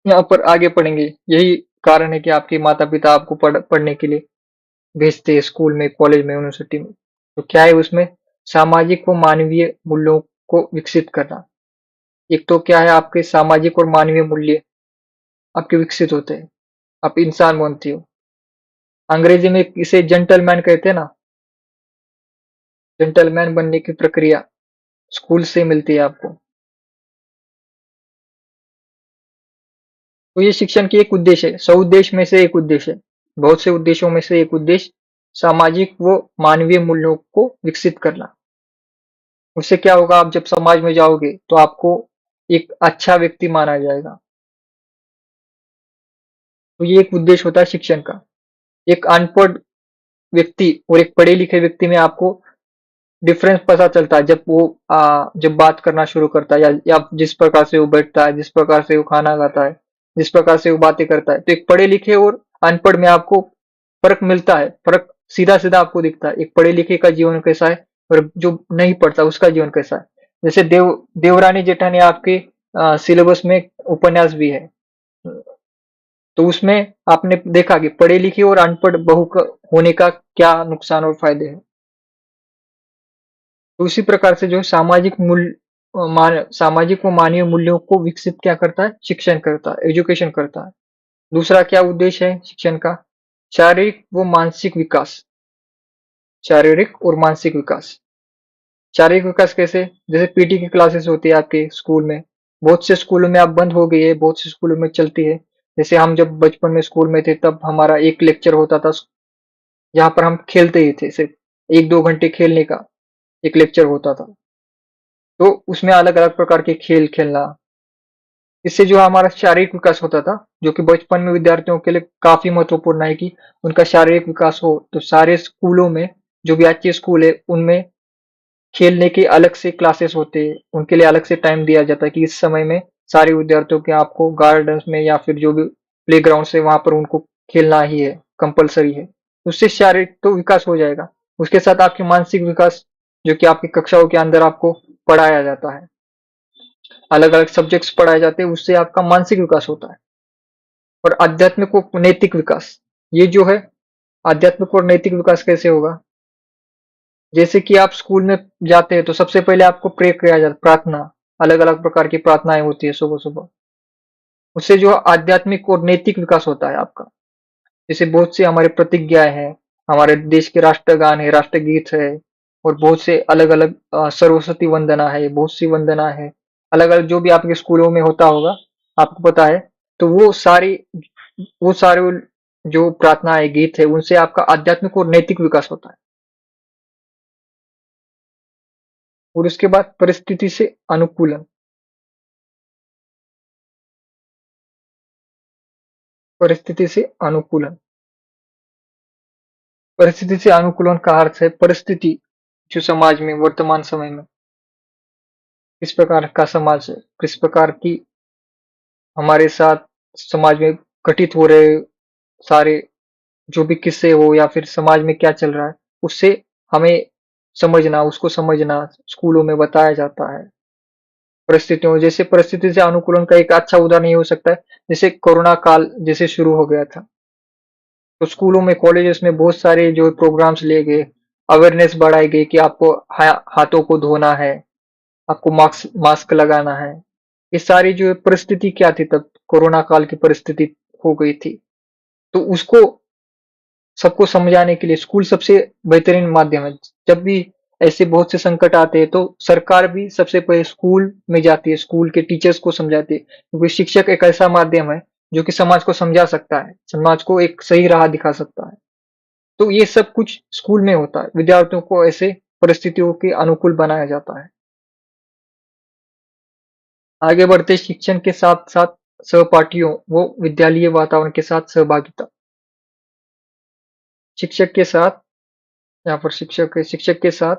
यहाँ पर आगे पढ़ेंगे। यही कारण है कि आपके माता-पिता आपको पढ़ने के लिए भेजते हैं स्कूल में, कॉलेज में, यूनिवर्सिटी में। तो क्या है उसमें? सामाजिक व मानवीय मूल्यों को विकसित करना। एक तो क्या है, आपके सामाजिक और मानवीय मूल्य आपके विकसित होते हैं। आप इंसान बनते हो। अंग्रेजी में इसे जेंटलमैन कहते हैं ना, जेंटलमैन बनने की प्रक्रिया स्कूल से मिलती है आपको। तो ये शिक्षण की एक उद्देश्य है, 100 उद्देश्य में से एक उद्देश्य है। बहुत से उद्देश्यों में से एक उद्देश्य सामाजिक व मानवीय मूल्यों को विकसित करना। उससे क्या होगा, आप जब समाज में जाओगे तो आपको एक अच्छा व्यक्ति माना जाएगा। तो ये एक उद्देश्य होता है शिक्षण का। एक अनपढ़ व्यक्ति और एक पढ़े लिखे व्यक्ति में आपको डिफरेंस पता चलता है जब वो जब बात करना शुरू करता है या जिस प्रकार से वो बैठता है, जिस प्रकार से वो खाना खाता है, जिस प्रकार से वो बातें करता है। तो एक पढ़े लिखे और अनपढ़ में आपको फर्क मिलता है, फर्क सीधा सीधा आपको दिखता है। एक पढ़े लिखे का जीवन कैसा है और जो नहीं पढ़ता उसका जीवन कैसा है। जैसे देवरानी जेठानी आपके सिलेबस में उपन्यास भी है। तो उसमें आपने देखा कि पढ़े लिखे और अनपढ़ होने का क्या नुकसान और फायदे हैं। तो उसी प्रकार से जो है सामाजिक व मानवीय मूल्यों को विकसित क्या करता है, शिक्षण करता है, एजुकेशन करता है। दूसरा क्या उद्देश्य है शिक्षण का, शारीरिक व मानसिक विकास। शारीरिक और मानसिक विकास, शारीरिक विकास कैसे, जैसे पीटी की क्लासेस होती है आपके स्कूल में, बहुत से स्कूलों में अब बंद हो गई है, बहुत से स्कूलों में चलती है। जैसे हम जब बचपन में स्कूल में थे तब हमारा एक लेक्चर होता था जहाँ पर हम खेलते ही थे, सिर्फ 1-2 घंटे खेलने का एक लेक्चर होता था। तो उसमें अलग अलग प्रकार के खेल खेलना, इससे जो हमारा शारीरिक विकास होता था, जो कि बचपन में विद्यार्थियों के लिए काफी महत्वपूर्ण है कि उनका शारीरिक विकास हो। तो सारे स्कूलों में, जो भी अच्छे स्कूल है उनमें खेलने के अलग से क्लासेस होते हैं, उनके लिए अलग से टाइम दिया जाता है कि इस समय में सारे विद्यार्थियों के आपको गार्डन में या फिर जो भी प्ले ग्राउंड से वहां पर उनको खेलना ही है, कंपलसरी है। उससे शारीरिक तो विकास हो जाएगा, उसके साथ आपकी मानसिक विकास, जो कि आपकी कक्षाओं के अंदर आपको पढ़ाया जाता है, अलग अलग सब्जेक्ट्स पढ़ाए जाते हैं, उससे आपका मानसिक विकास होता है। और आध्यात्मिक और नैतिक विकास, ये जो है आध्यात्मिक और नैतिक विकास कैसे होगा, जैसे कि आप स्कूल में जाते हैं तो सबसे पहले आपको प्रे किया जाता, प्रार्थना, अलग अलग प्रकार की प्रार्थनाएं होती है सुबह सुबह। उससे जो आध्यात्मिक और नैतिक विकास होता है आपका। जैसे बहुत सी हमारी प्रतिज्ञाएं हैं, हमारे देश के राष्ट्रगान है, राष्ट्रगीत है, और बहुत से अलग अलग सरस्वती वंदना है, बहुत सी वंदना है, अलग अलग जो भी आपके स्कूलों में होता होगा, आपको पता है। तो वो सारे जो प्रार्थनाएं गीत है उनसे आपका आध्यात्मिक और नैतिक विकास होता है। और उसके बाद परिस्थिति से अनुकूलन, परिस्थिति से अनुकूलन, परिस्थिति से अनुकूलन का अर्थ है परिस्थिति जो समाज में वर्तमान समय में किस प्रकार का समाज है, किस प्रकार की हमारे साथ समाज में घटित हो रहे सारे जो भी किस्से हो या फिर समाज में क्या चल रहा है, उससे हमें समझना, उसको समझना स्कूलों में बताया जाता है। परिस्थितियों, जैसे परिस्थिति से अनुकूलन का एक अच्छा उदाहरण ये हो सकता है, जैसे कोरोना काल जैसे शुरू हो गया था, तो स्कूलों में, कॉलेजेस में बहुत सारे जो प्रोग्राम्स लिए गए, अवेयरनेस बढ़ाई गई कि आपको हाथों को धोना है, आपको मास्क मास्क लगाना है। ये सारी जो परिस्थिति क्या थी तब, कोरोना काल की परिस्थिति हो गई थी। तो उसको सबको समझाने के लिए स्कूल सबसे बेहतरीन माध्यम है। जब भी ऐसे बहुत से संकट आते हैं तो सरकार भी सबसे पहले स्कूल में जाती है, स्कूल के टीचर्स को समझाती है, क्योंकि शिक्षक एक ऐसा माध्यम है जो कि समाज को समझा सकता है, समाज को एक सही राह दिखा सकता है। तो ये सब कुछ स्कूल में होता है, विद्यार्थियों को ऐसे परिस्थितियों के अनुकूल बनाया जाता है। आगे बढ़ते शिक्षण के साथ साथ सहपाठियों वो विद्यालय वातावरण के साथ सहभागिता। शिक्षक के साथ, यहाँ पर शिक्षक के साथ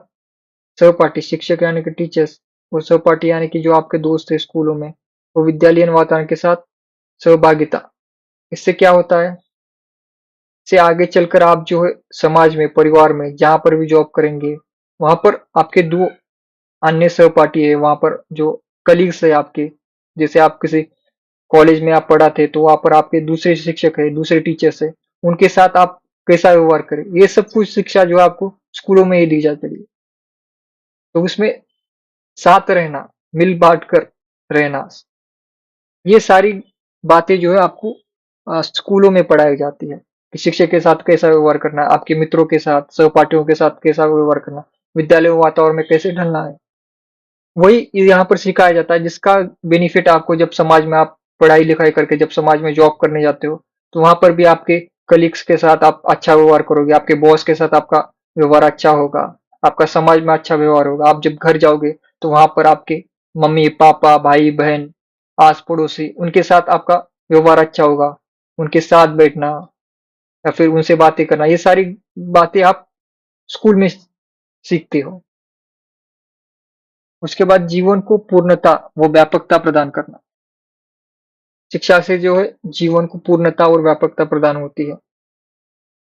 सहपाठी, शिक्षक यानी कि टीचर्स, और सहपाठी यानी कि जो आपके दोस्त है स्कूलों में, वो विद्यालयीन वातावरण के साथ सहभागिता। इससे क्या होता है, इससे आगे चलकर आप जो है समाज में, परिवार में, जहां पर भी जॉब करेंगे, वहां पर आपके दो अन्य सहपाठी है, वहां पर जो कलीग्स है आपके, जैसे आप किसी कॉलेज में आप पढ़ाते तो वहां पर आपके दूसरे शिक्षक है, दूसरे टीचर्स है, उनके साथ आप कैसा व्यवहार करें, ये सब कुछ शिक्षा जो है आपको स्कूलों में ही दी जाती है। तो उसमें साथ रहना, मिल बांट कर रहना, ये सारी बातें जो है आपको स्कूलों में पढ़ाई जाती है कि शिक्षक के साथ कैसा व्यवहार करना है, आपके मित्रों के साथ, सहपाठियों के साथ कैसा व्यवहार करना, विद्यालय वातावरण में कैसे ढलना है, वही यहाँ पर सिखाया जाता है, जिसका बेनिफिट आपको जब समाज में आप पढ़ाई लिखाई करके जब समाज में जॉब करने जाते हो, तो वहां पर भी आपके कलीग्स के साथ आप अच्छा व्यवहार करोगे, आपके बॉस के साथ आपका व्यवहार अच्छा होगा, आपका समाज में अच्छा व्यवहार होगा। आप जब घर जाओगे तो वहां पर आपके मम्मी पापा भाई बहन आस पड़ोसी उनके साथ आपका व्यवहार अच्छा होगा, उनके साथ बैठना, या फिर उनसे बातें करना, ये सारी बातें आप स्कूल में सीखते हो। उसके बाद जीवन को पूर्णता व व्यापकता प्रदान करना। शिक्षा से जो है जीवन को पूर्णता और व्यापकता प्रदान होती है।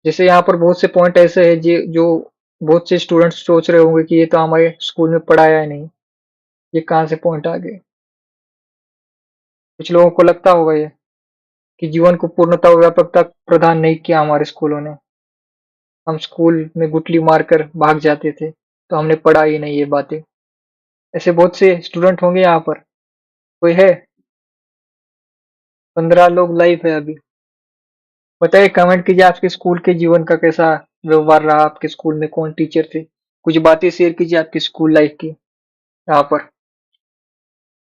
जैसे यहाँ पर बहुत से पॉइंट ऐसे हैं जो बहुत से स्टूडेंट्स सोच रहे होंगे कि ये तो हमारे स्कूल में पढ़ाया ही नहीं, ये कहाँ से पॉइंट आ गए। कुछ लोगों को लगता होगा ये कि जीवन को पूर्णता और व्यापकता प्रदान नहीं किया हमारे स्कूलों ने, हम स्कूल में गुटली मारकर भाग जाते थे तो हमने पढ़ा ही नहीं ये बातें। ऐसे बहुत से स्टूडेंट होंगे यहाँ पर, कोई है? 15 लोग लाइव है अभी। बताइए, कमेंट कीजिए आपके स्कूल के जीवन का कैसा व्यवहार रहा, आपके स्कूल में कौन टीचर थे, कुछ बातें शेयर कीजिए आपकी स्कूल लाइफ की। यहाँ पर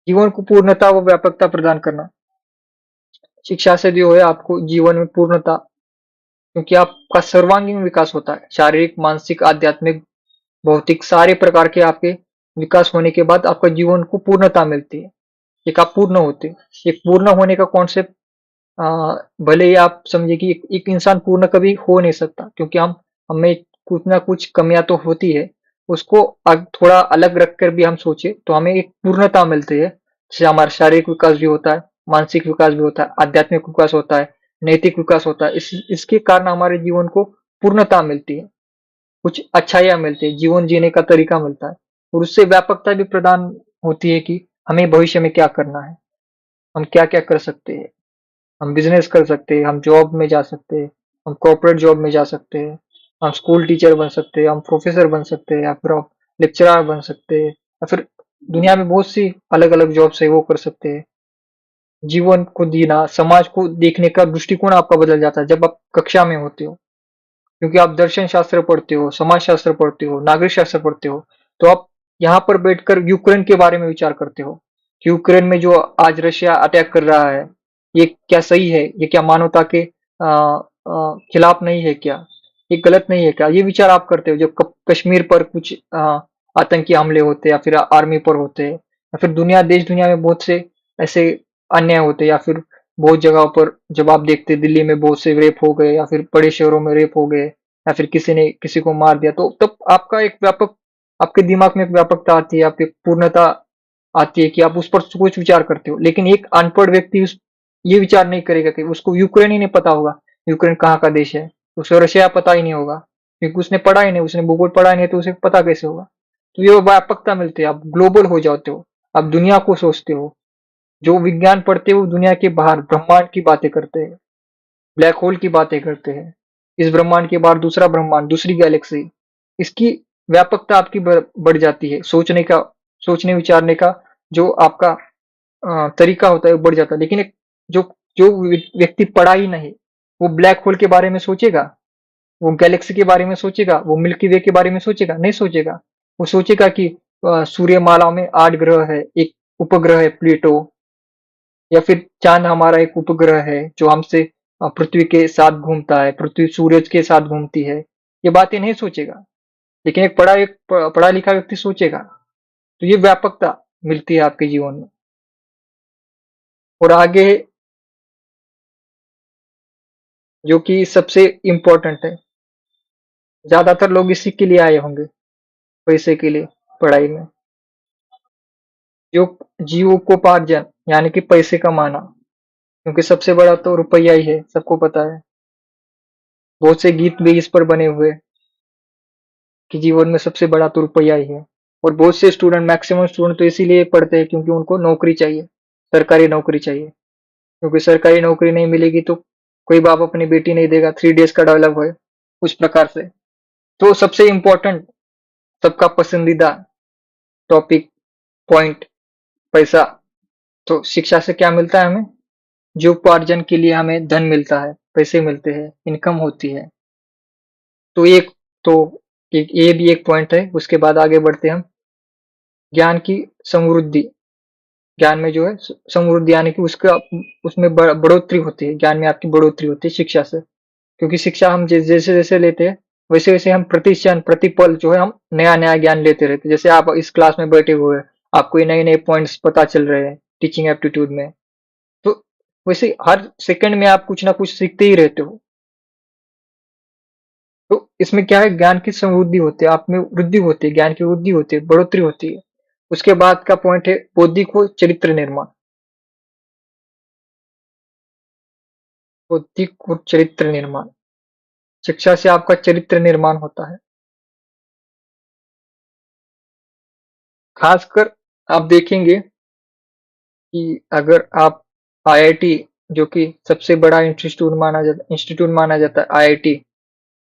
जीवन को पूर्णता व व्यापकता प्रदान करना। शिक्षा से जो है आपको जीवन में पूर्णता, क्योंकि आपका सर्वांगीण विकास होता है, शारीरिक, मानसिक, आध्यात्मिक, भौतिक, सारे प्रकार के आपके विकास होने के बाद आपका जीवन को पूर्णता मिलती है। एक आप पूर्ण होते हैं। एक पूर्ण होने का कॉन्सेप्ट, भले ही आप समझे कि एक इंसान पूर्ण कभी हो नहीं सकता, क्योंकि हमें कुछ ना कुछ कमियां तो होती है। उसको थोड़ा अलग रखकर भी हम सोचे तो हमें एक पूर्णता मिलती है। जैसे हमारा शारीरिक विकास भी होता है, मानसिक विकास भी होता है, आध्यात्मिक विकास होता है, नैतिक विकास होता है। इसके कारण हमारे जीवन को पूर्णता मिलती है, कुछ अच्छाइयाँ मिलती है, जीवन जीने का तरीका मिलता है। और उससे व्यापकता भी प्रदान होती है कि हमें भविष्य में क्या करना है, हम क्या क्या कर सकते हैं। हम बिजनेस कर सकते हैं, हम जॉब में जा सकते हैं, हम कॉर्पोरेट जॉब में जा सकते हैं, हम स्कूल टीचर बन सकते हैं, हम प्रोफेसर बन सकते हैं, या फिर हम लेक्चरर बन सकते हैं, या फिर दुनिया में बहुत सी अलग अलग जॉब्स है वो कर सकते हैं। जीवन को जीना, समाज को देखने का दृष्टिकोण आपका बदल जाता है जब आप कक्षा में होते हो, क्योंकि आप दर्शन शास्त्र पढ़ते हो, समाज शास्त्र पढ़ते हो, नागरिक शास्त्र पढ़ते हो। तो आप यहाँ पर बैठकर यूक्रेन के बारे में विचार करते हो कि यूक्रेन में जो आज रशिया अटैक कर रहा है, ये क्या सही है, ये क्या मानवता के खिलाफ नहीं है क्या, ये गलत नहीं है क्या, ये विचार आप करते हो। जब कश्मीर पर कुछ आतंकी हमले होते हैं या फिर आर्मी पर होते हैं, या फिर देश दुनिया में बहुत से ऐसे अन्याय होते हैं, या फिर बहुत जगहों पर जब आप देखते हैं दिल्ली में बहुत से रेप हो गए, या फिर बड़े शहरों में रेप हो गए, या फिर किसी ने किसी को मार दिया, तो तब आपका एक व्यापक, आपके दिमाग में एक व्यापकता आती है, आपकी पूर्णता आती है कि आप उस पर कुछ विचार करते हो। लेकिन एक अनपढ़ व्यक्ति ये विचार नहीं करेगा कि उसको यूक्रेन ही नहीं पता होगा, यूक्रेन कहाँ का देश है, उसे रशिया पता ही नहीं होगा, क्योंकि उसने पढ़ा ही नहीं, उसने भूगोल पढ़ा ही नहीं, तो उसे पता कैसे होगा। तो ये व्यापकता मिलती है, आप ग्लोबल हो जाते हो, आप दुनिया को सोचते हो। जो विज्ञान पढ़ते हैं वो दुनिया के बाहर ब्रह्मांड की बातें करते हैं, ब्लैक होल की बातें करते हैं, इस ब्रह्मांड के बाहर दूसरा ब्रह्मांड, दूसरी गैलेक्सी। इसकी व्यापकता आपकी बढ़ जाती है, सोचने विचारने का जो आपका तरीका होता है वो बढ़ जाता है। लेकिन एक जो जो व्यक्ति पढ़ा ही नहीं, वो ब्लैक होल के बारे में सोचेगा, वो गैलेक्सी के बारे में सोचेगा, वो मिल्की वे के बारे में सोचेगा? नहीं सोचेगा। वो सोचेगा कि सूर्यमाला में 8 ग्रह है, एक उपग्रह है प्लूटो, या फिर चांद हमारा एक उपग्रह है जो हमसे पृथ्वी के साथ घूमता है, पृथ्वी सूरज के साथ घूमती है। ये बातें नहीं सोचेगा। लेकिन एक पढ़ा लिखा व्यक्ति सोचेगा। तो ये व्यापकता मिलती है आपके जीवन में। और आगे जो कि सबसे इम्पोर्टेंट है, ज्यादातर लोग इसी के लिए आए होंगे, पैसे के लिए, पढ़ाई में। जो जीविकोपार्जन यानी कि पैसे कमाना, क्योंकि सबसे बड़ा तो रुपया ही है, सबको पता है। बहुत से गीत भी इस पर बने हुए हैं कि जीवन में सबसे बड़ा तो रुपया ही है। और बहुत से स्टूडेंट, मैक्सिमम स्टूडेंट तो इसीलिए पढ़ते हैं क्योंकि उनको नौकरी चाहिए, सरकारी नौकरी चाहिए। क्योंकि सरकारी नौकरी नहीं मिलेगी तो कोई बाप अपनी बेटी नहीं देगा। 3 डेज का डायलॉग है उस प्रकार से। तो सबसे इम्पोर्टेंट, सबका पसंदीदा टॉपिक, पॉइंट, पैसा। तो शिक्षा से क्या मिलता है हमें? जो उपार्जन के लिए हमें धन मिलता है, पैसे मिलते हैं, इनकम होती है। तो एक तो एक ये भी एक पॉइंट है। उसके बाद आगे बढ़ते हैं हम। ज्ञान की समृद्धि, ज्ञान में जो है समृद्धि यानी कि उसका उसमें बढ़ोतरी होती है, ज्ञान में आपकी बढ़ोतरी होती है शिक्षा से। क्योंकि शिक्षा हम जैसे जैसे लेते हैं वैसे वैसे हम प्रति क्षण प्रति पल जो है हम नया नया ज्ञान लेते रहते हैं। जैसे आप इस क्लास में बैठे हुए हैं, आपको ये नए नए पॉइंट्स पता चल रहे हैं टीचिंग एप्टीट्यूड में, तो वैसे हर सेकंड में आप कुछ ना कुछ सीखते ही रहते हो। तो इसमें क्या है, ज्ञान की समृद्धि होती है, आप में वृद्धि होती है, ज्ञान की वृद्धि होती है, बढ़ोतरी होती है। उसके बाद का पॉइंट है बौद्धिक व चरित्र निर्माण। बौद्धिक और चरित्र निर्माण, शिक्षा से आपका चरित्र निर्माण होता है। खासकर आप देखेंगे कि अगर आप आईआईटी, जो कि सबसे बड़ा इंस्टीट्यूट माना जाता है आईआईटी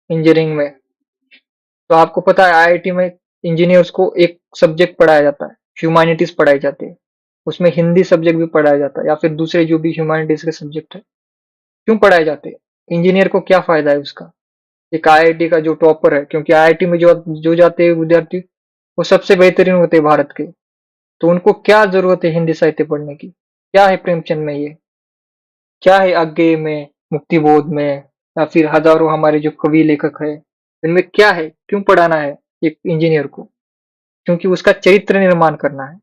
इंजीनियरिंग में, तो आपको पता है आईआईटी में इंजीनियर्स को एक सब्जेक्ट पढ़ाया जाता है, ह्यूमैनिटीज पढ़ाई जाती है। उसमें हिंदी सब्जेक्ट भी पढ़ाया जाता है या फिर दूसरे जो भी ह्यूमैनिटीज के सब्जेक्ट है। क्यों पढ़ाए जाते हैं? इंजीनियर को क्या फायदा है उसका? एक आईआईटी का जो टॉपर है, क्योंकि आईआईटी में जो जो जाते हैं विद्यार्थी, वो सबसे बेहतरीन होते हैं भारत के। तो उनको क्या जरूरत है हिंदी साहित्य पढ़ने की? क्या है प्रेमचंद में ये? क्या है अज्ञेय में, मुक्तिबोध में, या फिर हजारों हमारे जो कवि लेखक है, इनमें क्या है? क्यों पढ़ाना है एक इंजीनियर को? क्योंकि उसका चरित्र निर्माण करना है।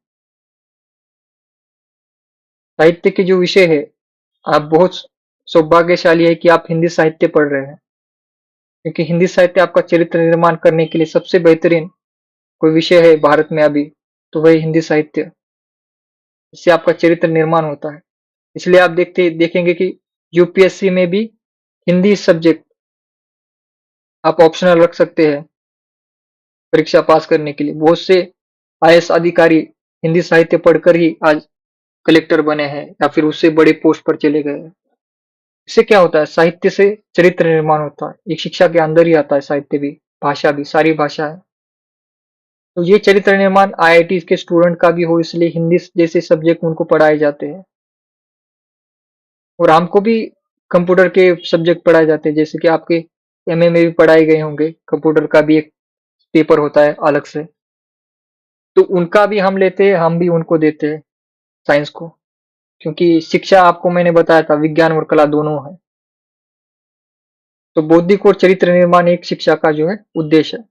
साहित्य के जो विषय है, आप बहुत सौभाग्यशाली है कि आप हिंदी साहित्य पढ़ रहे हैं, क्योंकि हिंदी साहित्य आपका चरित्र निर्माण करने के लिए सबसे बेहतरीन कोई विषय है भारत में अभी, तो वही हिंदी साहित्य। इससे आपका चरित्र निर्माण होता है। इसलिए आप देखेंगे कि यूपीएससी में भी हिंदी सब्जेक्ट आप ऑप्शनल रख सकते हैं परीक्षा पास करने के लिए। बहुत से आईएएस अधिकारी हिंदी साहित्य पढ़कर ही आज कलेक्टर बने हैं या फिर उससे बड़े पोस्ट पर चले गए हैं। इससे क्या होता है, साहित्य से चरित्र निर्माण होता है। एक शिक्षा के अंदर ही आता है साहित्य भी, भाषा भी, सारी भाषा है। तो ये चरित्र निर्माण आईआईटी के स्टूडेंट का भी हो, इसलिए हिंदी जैसे सब्जेक्ट उनको पढ़ाए जाते हैं। और हमको भी कंप्यूटर के सब्जेक्ट पढ़ाए जाते हैं, जैसे कि आपके एमए में भी पढ़ाए गए होंगे, कंप्यूटर का भी एक पेपर होता है अलग से। तो उनका भी हम लेते हैं, हम भी उनको देते हैं, साइंस को। क्योंकि शिक्षा आपको मैंने बताया था विज्ञान और कला दोनों है। तो बौद्धिक और चरित्र निर्माण एक शिक्षा का जो है उद्देश्य है।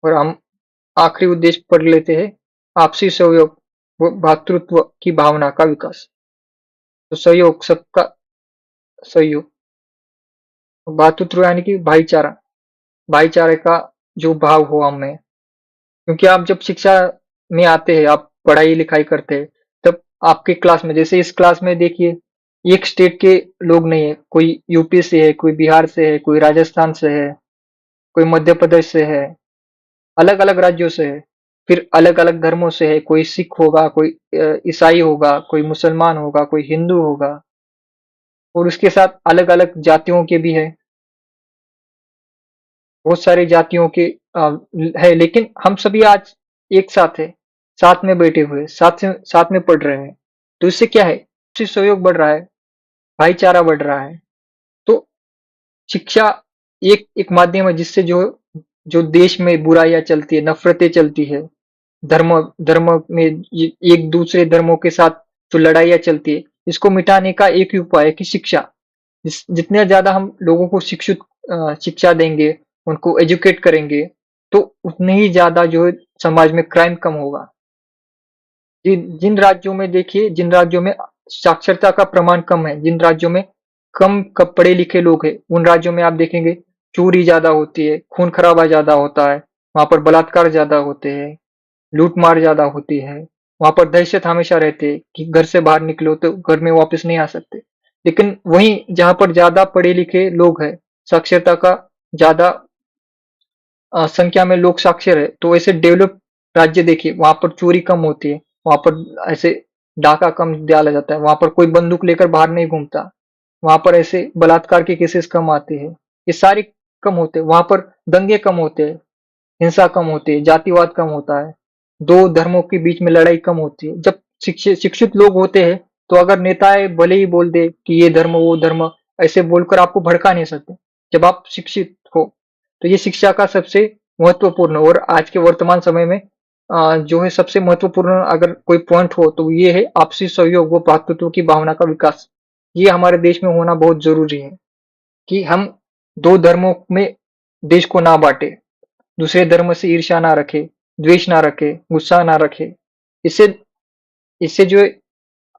और हम आखिरी उद्देश्य पढ़ लेते हैं, आपसी सहयोग व भातृत्व की भावना का विकास। तो सहयोग, सबका सहयोग, भातृत्व यानी कि भाईचारा, भाईचारे का जो भाव हो हम में। क्योंकि आप जब शिक्षा में आते हैं, आप पढ़ाई लिखाई करते हैं, तब आपके क्लास में, जैसे इस क्लास में देखिए, एक स्टेट के लोग नहीं है, कोई यूपी से है, कोई बिहार से है, कोई राजस्थान से है, कोई मध्य प्रदेश से है, अलग अलग राज्यों से है। फिर अलग अलग धर्मों से है, कोई सिख होगा, कोई ईसाई होगा, कोई मुसलमान होगा, कोई हिंदू होगा। और उसके साथ अलग अलग जातियों के भी है, बहुत सारी जातियों के है, लेकिन हम सभी आज एक साथ है, साथ में बैठे हुए, साथ में पढ़ रहे हैं। तो इससे क्या है, आपसी सहयोग बढ़ रहा है, भाईचारा बढ़ रहा है। तो शिक्षा एक एक माध्यम है जिससे जो जो देश में बुराइयां चलती है, नफरतें चलती है, धर्म धर्म में एक दूसरे धर्मों के साथ जो लड़ाइयां चलती है, इसको मिटाने का एक ही उपाय है कि शिक्षा। जितने ज्यादा हम लोगों को शिक्षित शिक्षा देंगे, उनको एजुकेट करेंगे, तो उतने ही ज्यादा जो है समाज में क्राइम कम होगा। जिन राज्यों में देखिए, जिन राज्यों में साक्षरता का प्रमाण कम है, जिन राज्यों में कम पढ़े लिखे लोग हैं, उन राज्यों में आप देखेंगे चोरी ज्यादा होती है, खून खराबा ज्यादा होता है, वहां पर बलात्कार ज्यादा होते हैं, लूट मार ज्यादा होती है। वहां पर दहशत हमेशा रहती है कि घर से बाहर निकलो तो घर में वापस नहीं आ सकते। लेकिन वहीं जहां पर ज्यादा पढ़े लिखे लोग हैं, साक्षरता का ज्यादा संख्या में लोग साक्षर है, तो ऐसे डेवलप राज्य देखिए, वहां पर चोरी कम होती है, वहां पर ऐसे डाका कम डाला जाता है, वहां पर कोई बंदूक लेकर बाहर नहीं घूमता, वहां पर ऐसे बलात्कार के केसेस कम आते हैं, ये सारी कम होते हैं, वहां पर दंगे कम होते हैं, हिंसा कम होती है, जातिवाद कम होता है, दो धर्मों के बीच में लड़ाई कम होती है। जब शिक्षित लोग होते हैं, तो अगर नेताएं भले ही बोल दे कि ये धर्म वो धर्म, ऐसे बोलकर आपको भड़का नहीं सकते। जब आप शिक्षित हो, तो ये शिक्षा का सबसे महत्वपूर्ण और आज के वर्तमान समय में जो है सबसे महत्वपूर्ण अगर कोई पॉइंट हो, तो ये है आपसी सहयोग व भ्रातृत्व की भावना का विकास। ये हमारे देश में होना बहुत जरूरी है कि हम दो धर्मों में देश को ना बांटे, दूसरे धर्म से ईर्ष्या ना रखे, द्वेष ना रखे, गुस्सा ना रखे। इससे इससे जो है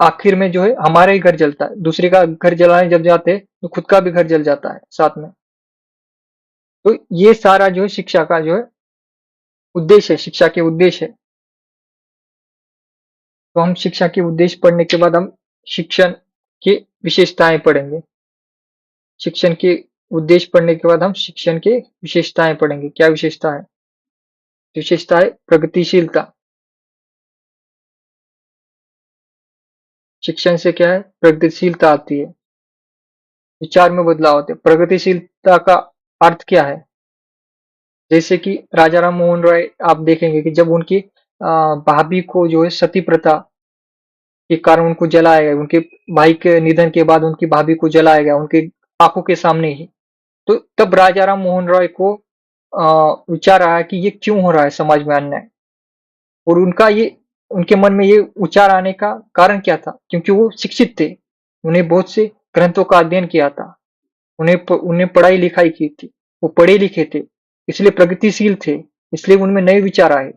आखिर में जो है हमारा ही घर जलता है, दूसरे का घर जलाने जब जाते हैं तो खुद का भी घर जल जाता है साथ में। तो ये सारा जो है शिक्षा का जो है उद्देश्य है, शिक्षा के उद्देश्य है। तो हम शिक्षा के उद्देश्य पढ़ने के बाद हम शिक्षण की विशेषताएं पढ़ेंगे। शिक्षण के उद्देश्य पढ़ने के बाद हम शिक्षण के विशेषताएं पढ़ेंगे। क्या विशेषता है? विशेषता है प्रगतिशीलता। शिक्षण से क्या है? प्रगतिशीलता आती है, विचार में बदलाव होते हैं। प्रगतिशीलता का अर्थ क्या है? जैसे कि राजा राम मोहन राय आप देखेंगे कि जब उनकी भाभी को जो है सती प्रथा के कारण उनको जलाया गया, उनके भाई के निधन के बाद उनकी भाभी को जलाया गया उनके आंखों के सामने ही। तो तब राजा राम मोहन राय को विचार आया कि ये क्यों हो रहा है समाज में अन्याय। और उनके मन में ये विचार आने का कारण क्या था? क्योंकि वो शिक्षित थे, उन्हें बहुत से ग्रंथों का अध्ययन किया था, उन्हें पढ़ाई लिखाई की थी, वो पढ़े लिखे थे, इसलिए प्रगतिशील थे, इसलिए उनमें नए विचार आए।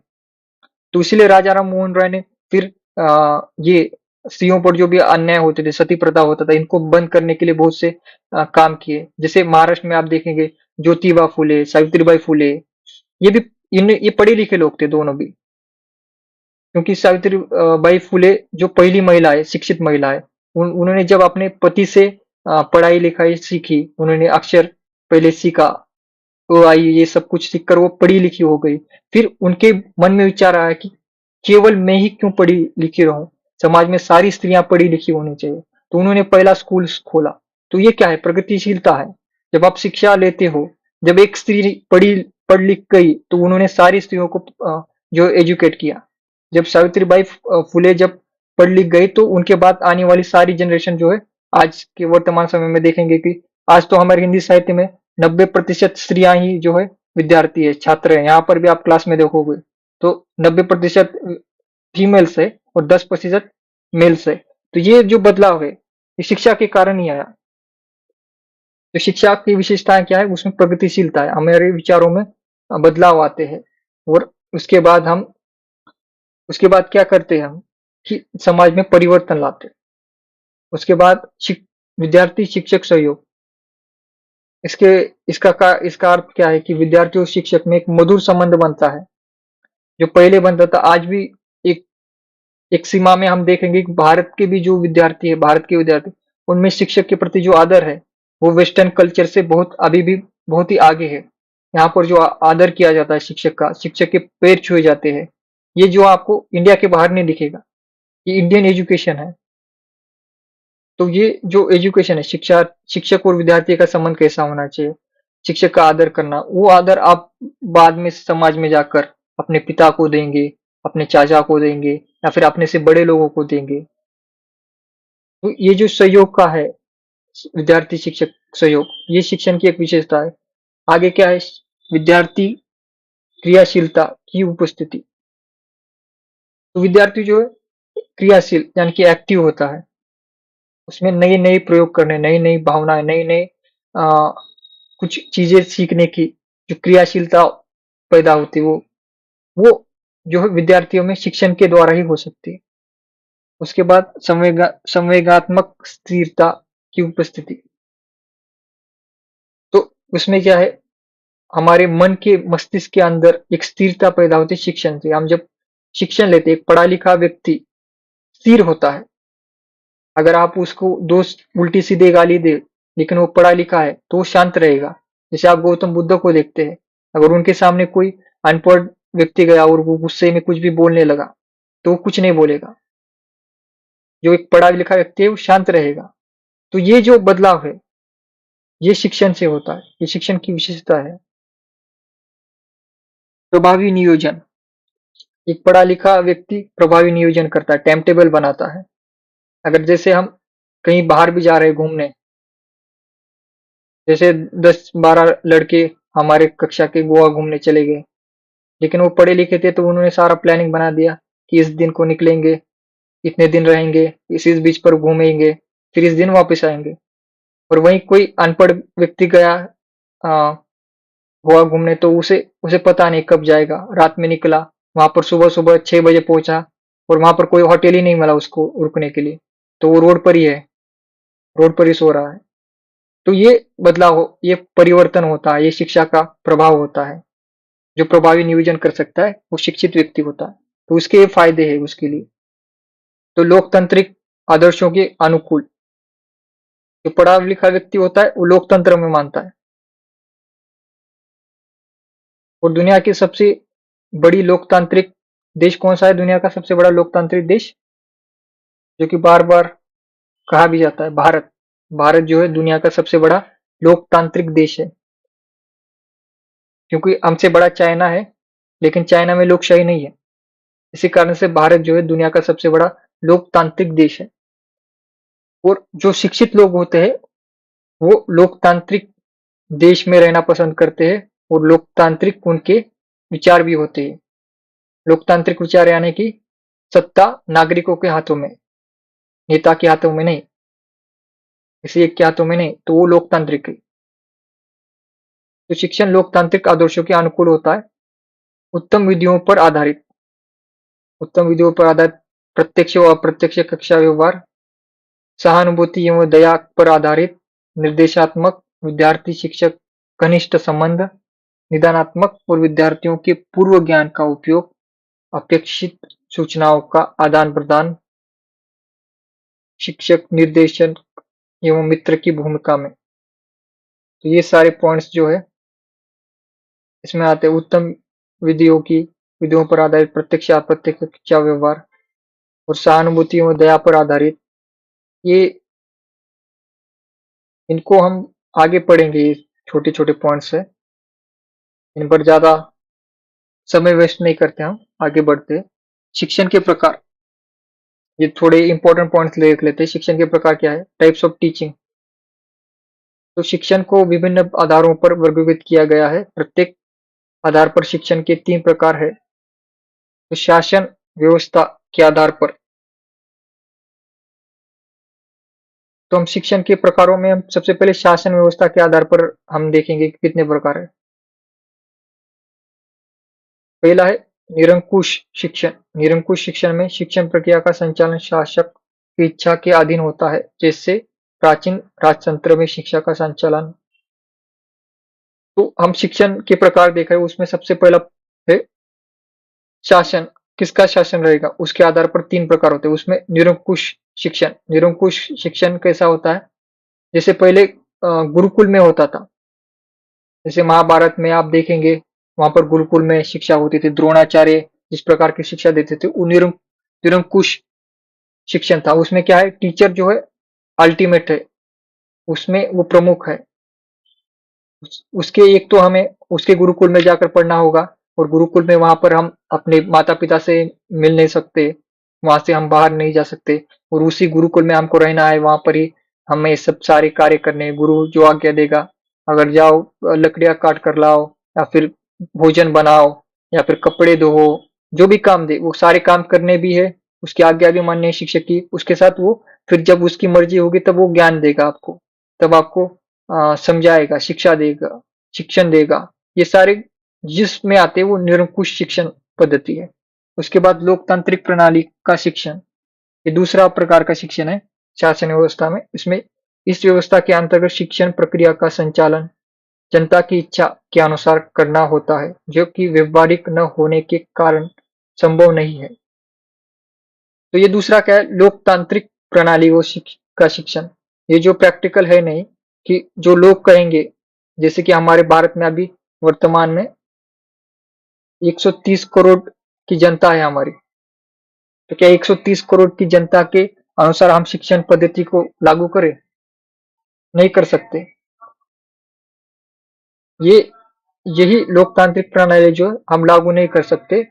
तो इसलिए राजा राम मोहन राय ने फिर ये स्त्रियों पर जो भी अन्याय होते थे, सती प्रथा होता था, इनको बंद करने के लिए बहुत से काम किए। जैसे महाराष्ट्र में आप देखेंगे ज्योतिबा फुले, सावित्रीबाई फुले, ये भी ये पढ़े लिखे लोग थे दोनों भी। क्योंकि सावित्री बाई फुले जो पहली महिला है, शिक्षित महिला है, उन्होंने जब अपने पति से पढ़ाई लिखाई सीखी, उन्होंने अक्षर पहले सीखा, ओ आई ये सब कुछ सीखकर वो पढ़ी लिखी हो गई। फिर उनके मन में विचार आया कि केवल मैं ही क्यों पढ़ी लिखी रहूं, समाज में सारी स्त्रियां पढ़ी लिखी होनी चाहिए। तो उन्होंने पहला स्कूल खोला। तो ये क्या है? प्रगतिशीलता है। जब आप शिक्षा लेते हो, जब एक स्त्री पढ़ लिख गई तो उन्होंने सारी स्त्रियों को जो एजुकेट किया। जब सावित्रीबाई फुले जब पढ़ लिख गई तो उनके बाद आने वाली सारी जनरेशन जो है, आज के वर्तमान समय में देखेंगे कि आज तो हमारे हिंदी साहित्य में 90% स्त्रियां ही जो है विद्यार्थी है, छात्र है। यहाँ पर भी आप क्लास में देखोगे तो 90% फीमेल्स है और 10% मेल्स है। तो ये जो बदलाव है ये शिक्षा के कारण ही आया। तो शिक्षा की विशेषताएं क्या है? उसमें प्रगतिशीलता है, हमारे विचारों में बदलाव आते हैं। और उसके बाद उसके बाद क्या करते हैं हम कि समाज में परिवर्तन लाते हैं। उसके बाद विद्यार्थी शिक्षक सहयोग। इसके इसका अर्थ क्या है कि विद्यार्थी और शिक्षक में एक मधुर संबंध बनता है। जो पहले बनता था आज भी एक एक सीमा में हम देखेंगे कि भारत के भी जो विद्यार्थी है, भारत के विद्यार्थी, उनमें शिक्षक के प्रति जो आदर है वो वेस्टर्न कल्चर से बहुत अभी भी बहुत ही आगे है। यहाँ पर जो आदर किया जाता है शिक्षक का, शिक्षक के पैर छुए जाते हैं, ये जो आपको इंडिया के बाहर नहीं दिखेगा। ये इंडियन एजुकेशन है। तो ये जो एजुकेशन है, शिक्षक और विद्यार्थी का संबंध कैसा होना चाहिए, शिक्षक का आदर करना, वो आदर आप बाद में समाज में जाकर अपने पिता को देंगे, अपने चाचा को देंगे या फिर अपने से बड़े लोगों को देंगे। तो ये जो सहयोग का है, विद्यार्थी शिक्षक सहयोग, ये शिक्षण की एक विशेषता है। आगे क्या है? विद्यार्थी क्रियाशीलता की उपस्थिति। तो विद्यार्थी जो है क्रियाशील यानी कि एक्टिव होता है, उसमें नए नए प्रयोग करने, नई नई भावनाएं, नई नई कुछ चीजें सीखने की जो क्रियाशीलता पैदा होती है, वो जो है विद्यार्थियों में शिक्षण के द्वारा ही हो सकती है। उसके बाद संवेगात्मक स्थिरता की उपस्थिति। तो उसमें क्या है? हमारे मन के मस्तिष्क के अंदर एक स्थिरता पैदा होती है शिक्षण से। हम जब शिक्षण लेते हैं, एक पढ़ा लिखा व्यक्ति स्थिर होता है। अगर आप उसको दोस्त उल्टी सीधे गाली दे लेकिन वो पढ़ा लिखा है तो वो शांत रहेगा। जैसे आप गौतम बुद्ध को देखते हैं, अगर उनके सामने कोई अनपढ़ व्यक्ति गया और वो गुस्से में कुछ भी बोलने लगा तो वो कुछ नहीं बोलेगा। जो एक पढ़ा लिखा व्यक्ति है वो शांत रहेगा। तो ये जो बदलाव है ये शिक्षण से होता है, ये शिक्षण की विशेषता है। प्रभावी नियोजन। एक पढ़ा लिखा व्यक्ति प्रभावी नियोजन करता है, टाइम टेबल बनाता है। अगर जैसे हम कहीं बाहर भी जा रहे हैं घूमने, जैसे 10-12 लड़के हमारे कक्षा के गोवा घूमने चले गए, लेकिन वो पढ़े लिखे थे तो उन्होंने सारा प्लानिंग बना दिया कि इस दिन को निकलेंगे, इतने दिन रहेंगे, इस बीच पर घूमेंगे, फिर इस दिन वापस आएंगे। और वहीं कोई अनपढ़ व्यक्ति गया गोवा घूमने तो उसे उसे पता नहीं कब जाएगा, रात में निकला, वहां पर सुबह सुबह 6 बजे पहुंचा और वहां पर कोई होटल ही नहीं मिला उसको रुकने के लिए, तो वो रोड पर ही है, रोड पर ही सो रहा है। तो ये परिवर्तन होता है, ये शिक्षा का प्रभाव होता है। जो प्रभावी नियोजन कर सकता है वो शिक्षित व्यक्ति होता है। तो उसके ये फायदे हैं उसके लिए। तो लोकतांत्रिक आदर्शों के अनुकूल जो पढ़ा लिखा व्यक्ति होता है वो लोकतंत्र में मानता है। और दुनिया की सबसे बड़ी लोकतांत्रिक देश कौन सा है? दुनिया का सबसे बड़ा लोकतांत्रिक देश जो कि बार बार कहा भी जाता है, भारत। भारत जो है दुनिया का सबसे बड़ा लोकतांत्रिक देश है। क्योंकि हमसे बड़ा चाइना है, लेकिन चाइना में लोकशाही नहीं है। इसी कारण से भारत जो है दुनिया का सबसे बड़ा लोकतांत्रिक देश है। और जो शिक्षित लोग होते हैं वो लोकतांत्रिक देश में रहना पसंद करते हैं, और लोकतांत्रिक उनके विचार भी होते हैं। लोकतांत्रिक विचार यानी कि सत्ता नागरिकों के हाथों में, नेता के हाथों में नहीं, किसी एक के हाथों में नहीं, तो वो लोकतांत्रिक है। तो शिक्षण लोकतांत्रिक आदर्शों के अनुकूल होता है। उत्तम विधियों पर आधारित, उत्तम विधियों पर आधारित प्रत्यक्ष व अप्रत्यक्ष कक्षा व्यवहार, सहानुभूति एवं दया पर आधारित निर्देशात्मक, विद्यार्थी शिक्षक घनिष्ठ संबंध, निदानात्मक और विद्यार्थियों के पूर्व ज्ञान का उपयोग, अपेक्षित सूचनाओं का आदान प्रदान, शिक्षक निर्देशन एवं मित्र की भूमिका में। तो ये सारे पॉइंट्स जो है इसमें आते हैं। उत्तम विधियों पर आधारित प्रत्यक्ष अप्रत्यक्ष शिक्षा व्यवहार और सहानुभूति एवं दया पर आधारित, ये इनको हम आगे पढ़ेंगे। ये छोटे छोटे पॉइंट्स है, इन पर ज्यादा समय वेस्ट नहीं करते, हम आगे बढ़ते। शिक्षण के प्रकार, ये थोड़े इंपॉर्टेंट पॉइंट्स देख लेते हैं। शिक्षण के प्रकार क्या है? Types of teaching. तो शिक्षण को विभिन्न आधारों पर वर्गीकृत किया गया है। प्रत्येक आधार पर शिक्षण के 3 प्रकार है। तो शासन व्यवस्था के आधार पर, तो हम शिक्षण के प्रकारों में हम सबसे पहले शासन व्यवस्था के आधार पर हम देखेंगे कि कितने प्रकार है। पहला है निरंकुश शिक्षण। निरंकुश शिक्षण में शिक्षण प्रक्रिया का संचालन शासक की इच्छा के अधीन होता है, जैसे प्राचीन राजतंत्र में शिक्षा का संचालन। तो हम शिक्षण के प्रकार देख रहे हैं, उसमें सबसे पहला है शासन। किसका शासन रहेगा उसके आधार पर 3 प्रकार होते हैं। उसमें निरंकुश शिक्षण, निरंकुश शिक्षण कैसा होता है? जैसे पहले गुरुकुल में होता था। जैसे महाभारत में आप देखेंगे, वहां पर गुरुकुल में शिक्षा होती थी। द्रोणाचार्य जिस प्रकार की शिक्षा देते थे वो निरंकुश शिक्षण था। उसमें क्या है, टीचर जो है अल्टीमेट है, उसमें वो प्रमुख है। उसके एक तो हमें उसके गुरुकुल में जाकर पढ़ना होगा, और गुरुकुल में वहां पर हम अपने माता पिता से मिल नहीं सकते, वहां से हम बाहर नहीं जा सकते, और उसी गुरुकुल में हमको रहना है। वहां पर ही हमें ये सब सारे कार्य करने हैं। गुरु जो आज्ञा देगा, अगर जाओ लकड़ियां काट कर लाओ, या फिर भोजन बनाओ, या फिर कपड़े धो, जो भी काम दे वो सारे काम करने भी है। उसकी आज्ञा भी माननी है शिक्षक की। उसके साथ वो फिर जब उसकी मर्जी होगी तब वो ज्ञान देगा आपको, तब आपको समझाएगा, शिक्षा देगा, शिक्षण देगा। ये सारे जिसमें आते हैं वो निरंकुश शिक्षण पद्धति है। उसके बाद लोकतांत्रिक प्रणाली का शिक्षण, ये दूसरा प्रकार का शिक्षण है शासन व्यवस्था में। इसमें इस व्यवस्था के अंतर्गत शिक्षण प्रक्रिया का संचालन जनता की इच्छा के अनुसार करना होता है, जो कि व्यवहारिक न होने के कारण संभव नहीं है। तो ये दूसरा क्या है, लोकतांत्रिक प्रणाली का शिक्षण। ये जो प्रैक्टिकल है नहीं, कि जो लोग कहेंगे, जैसे कि हमारे भारत में अभी वर्तमान में 130 करोड़ की जनता है हमारी। तो क्या 130 करोड़ की जनता के अनुसार हम शिक्षण पद्धति को लागू करें? नहीं कर सकते। ये यही लोकतांत्रिक प्रणाली जो हम लागू नहीं कर सकते,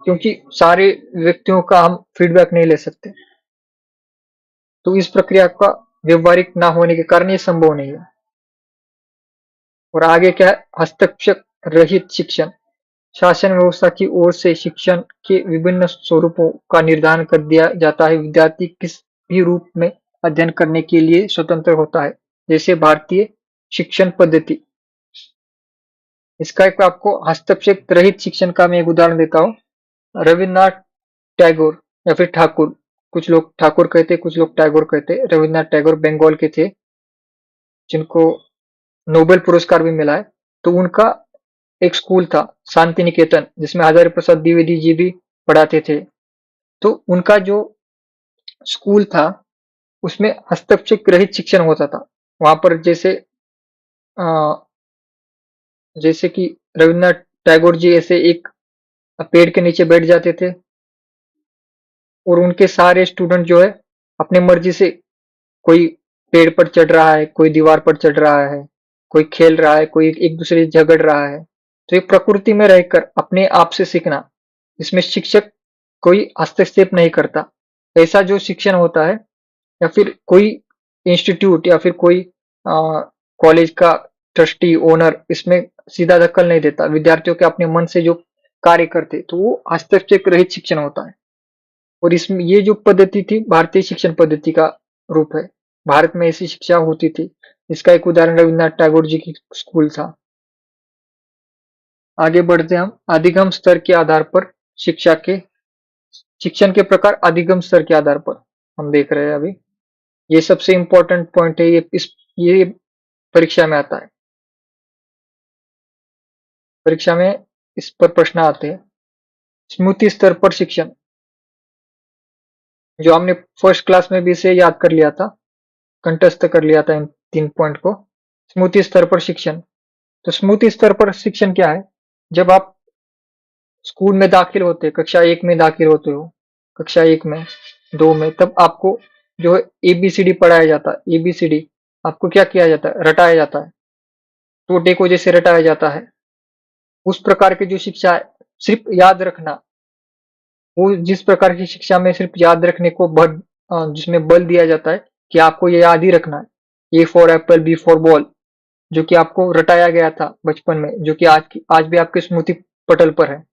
क्योंकि सारे व्यक्तियों का हम फीडबैक नहीं ले सकते। तो इस प्रक्रिया का व्यवहारिक ना होने के कारण ये संभव नहीं है। और आगे क्या है, हस्तक्षेप रहित शिक्षण। शासन व्यवस्था की ओर से शिक्षण के विभिन्न स्वरूपों का निर्धारण कर दिया जाता है। विद्यार्थी किस भी रूप में अध्ययन करने के लिए स्वतंत्र होता है, जैसे भारतीय शिक्षण पद्धति। इसका एक आपको हस्तक्षेप रहित शिक्षण का मैं एक उदाहरण देता हूँ। रविन्द्रनाथ टैगोर या फिर ठाकुर, कुछ लोग ठाकुर कहते, कुछ लोग टैगोर कहते। रविन्द्रनाथ टैगोर बंगाल के थे। जिनको नोबेल पुरस्कार भी मिला है, तो उनका एक स्कूल था शांति निकेतन, जिसमें हजारी प्रसाद द्विवेदी जी भी पढ़ाते थे। तो उनका जो स्कूल था उसमें हस्तक्षेप रहित शिक्षण होता था। वहां पर अ, जैसे कि रविन्द्रनाथ टैगोर जी ऐसे एक पेड़ के नीचे बैठ जाते थे और उनके सारे स्टूडेंट जो है अपनी मर्जी से, कोई पेड़ पर चढ़ रहा है, कोई दीवार पर चढ़ रहा है, कोई खेल रहा है, कोई एक दूसरे से झगड़ रहा है। तो ये प्रकृति में रहकर अपने आप से सीखना, इसमें शिक्षक कोई हस्तक्षेप नहीं करता। ऐसा जो शिक्षण होता है, या फिर कोई इंस्टीट्यूट या फिर कोई कॉलेज का ट्रस्टी ओनर इसमें सीधा दखल नहीं देता, विद्यार्थियों के अपने मन से जो कार्य करते, तो वो हस्तक्षेप रहित शिक्षण होता है। और इसमें ये जो पद्धति थी भारतीय शिक्षण पद्धति का रूप है। भारत में ऐसी शिक्षा होती थी। इसका एक उदाहरण रविन्द्रनाथ टैगोर जी की स्कूल था। आगे बढ़ते हैं हम अधिगम स्तर के आधार पर शिक्षण के प्रकार अधिगम स्तर के आधार पर हम देख रहे हैं अभी। ये सबसे इंपॉर्टेंट पॉइंट है, ये परीक्षा में आता है। परीक्षा में इस पर प्रश्न आते हैं। स्मृति स्तर पर शिक्षण, जो हमने फर्स्ट क्लास में भी इसे याद कर लिया था, कंठस्थ कर लिया था इन 3 पॉइंट को। स्मृति स्तर पर शिक्षण, तो स्मृति स्तर पर शिक्षण क्या है? जब आप स्कूल में दाखिल होते, कक्षा 1 में दाखिल होते हो, कक्षा 1 में, 2 में, तब आपको जो है एबीसीडी पढ़ाया जाता है। एबीसीडी आपको क्या किया जाता है? रटाया जाता है। टोटे को जैसे रटाया जाता है, उस प्रकार की जो शिक्षा है, सिर्फ याद रखना, वो जिस प्रकार की शिक्षा में सिर्फ याद रखने को जिसमें बल दिया जाता है कि आपको ये याद ही रखना है। A for apple, B for ball, जो कि आपको रटाया गया था बचपन में, जो कि आज भी आपके स्मृति पटल पर है।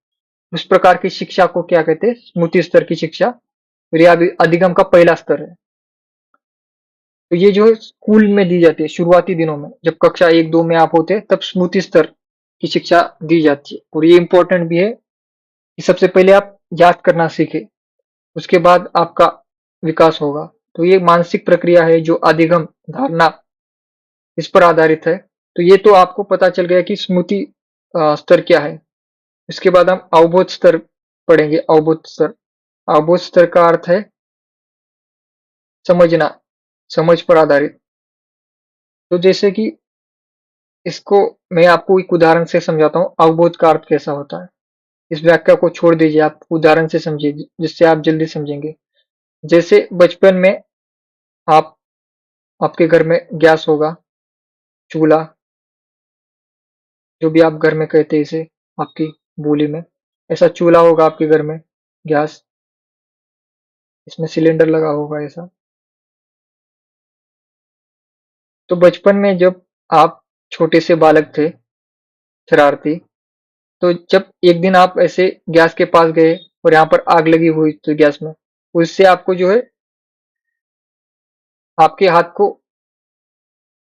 उस प्रकार की शिक्षा को क्या कहते हैं? स्मृति स्तर की शिक्षा। और यह अधिगम का पहला स्तर है। तो ये जो है स्कूल में दी जाती है शुरुआती दिनों में, जब कक्षा 1-2 में आप होते हैं, तब स्मृति स्तर की शिक्षा दी जाती है। और ये इंपॉर्टेंट भी है कि सबसे पहले आप याद करना सीखे, उसके बाद आपका विकास होगा। तो ये मानसिक प्रक्रिया है जो अधिगम धारणा इस पर आधारित है। तो ये तो आपको पता चल गया कि स्मृति स्तर क्या है। इसके बाद हम अवबोध स्तर पढ़ेंगे। अवबोध स्तर, अवबोध स्तर का अर्थ है समझना, समझ पर आधारित। तो जैसे कि इसको मैं आपको एक उदाहरण से समझाता हूँ अवबोध का अर्थ कैसा होता है। इस व्याख्या को छोड़ दीजिए, आप उदाहरण से समझिए, जिससे आप जल्दी समझेंगे। जैसे बचपन में आप आपके घर में गैस होगा, चूल्हा, जो भी आप घर में कहते हैं इसे आपकी बोली में, ऐसा चूल्हा होगा आपके घर में, गैस, इसमें सिलेंडर लगा होगा ऐसा। तो बचपन में जब आप छोटे से बालक थे, शरारती, तो जब एक दिन आप ऐसे गैस के पास गए और यहाँ पर आग लगी हुई थी गैस में, उससे आपको जो है आपके हाथ को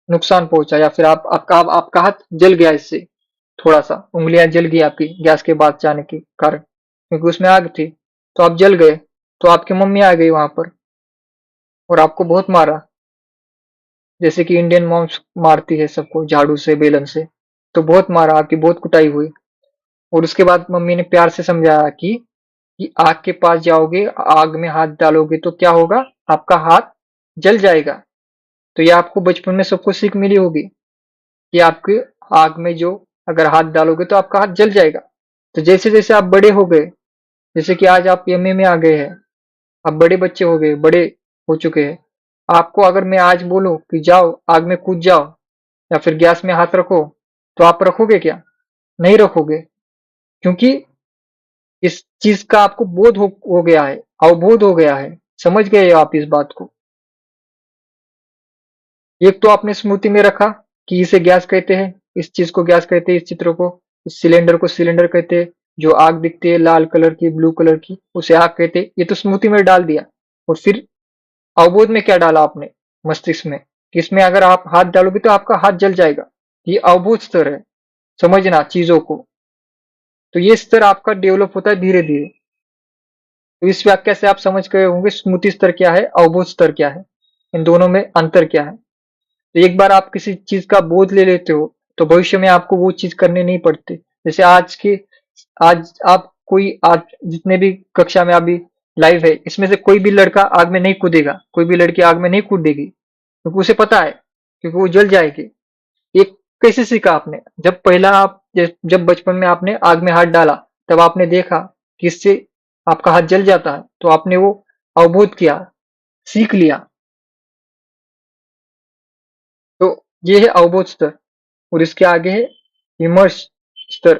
नुकसान पहुंचा, या फिर आपका हाथ जल गया इससे, थोड़ा सा उंगलियां जल गई आपकी गैस के बाद जाने के कारण, क्योंकि उसमें आग थी। तो आप जल गए, तो आपकी मम्मी आ गई वहां पर और आपको बहुत मारा, जैसे कि इंडियन मॉम्स मारती है सबको झाड़ू से, बेलन से। तो बहुत मारा, आपकी बहुत कुटाई हुई। और उसके बाद मम्मी ने प्यार से समझाया कि आग के पास जाओगे, आग में हाथ डालोगे तो क्या होगा? आपका हाथ जल जाएगा। तो ये आपको बचपन में सबको सीख मिली होगी कि आपके आग में जो अगर हाथ डालोगे तो आपका हाथ जल जाएगा। तो जैसे जैसे आप बड़े हो गए, जैसे कि आज आप एमए में आ गए हैं, आप बड़े बच्चे हो गए, बड़े हो चुके हैं, आपको अगर मैं आज बोलूं कि जाओ आग में कूद जाओ या फिर गैस में हाथ रखो, तो आप रखोगे क्या? नहीं रखोगे, क्योंकि इस चीज का आपको हो गया है, अवबोध हो गया है, समझ गए हो आप इस बात को। एक तो आपने स्मृति में रखा कि इसे गैस कहते हैं, इस चीज को गैस कहते हैं, इस चित्र को, इस सिलेंडर को सिलेंडर कहते हैं, जो आग दिखती है लाल कलर की, ब्लू कलर की, उसे आग कहते हैं। ये तो स्मृति में डाल दिया। और फिर अवबोध में क्या डाला आपने? मस्तिष्क में, कि इसमें अगर आप हाथ डालोगे तो आपका हाथ जल जाएगा। ये अवबोध स्तर है, समझना चीजों को। तो ये स्तर आपका डेवलप होता है धीरे धीरे। तो इस व्याख्या से आप समझ गए होंगे स्मृति स्तर क्या है, अवबोध स्तर क्या है, इन दोनों में अंतर क्या है। तो एक बार आप किसी चीज का बोध ले लेते हो तो भविष्य में आपको वो चीज करने नहीं पड़ती। जैसे आज आप कोई आज जितने भी कक्षा में अभी लाइव है, इसमें से कोई भी लड़का आग में नहीं कूदेगा, कोई भी लड़की आग में नहीं कूदेगी, क्योंकि उसे पता है, क्योंकि वो जल जाएगी। ये कैसे सीखा आपने? जब पहला आप जब बचपन में आपने आग में हाथ डाला, तब आपने देखा कि इससे आपका हाथ जल जाता है, तो आपने वो अवबोध किया, सीख लिया। तो ये है अवबोध स्तर। और इसके आगे है विमर्श स्तर,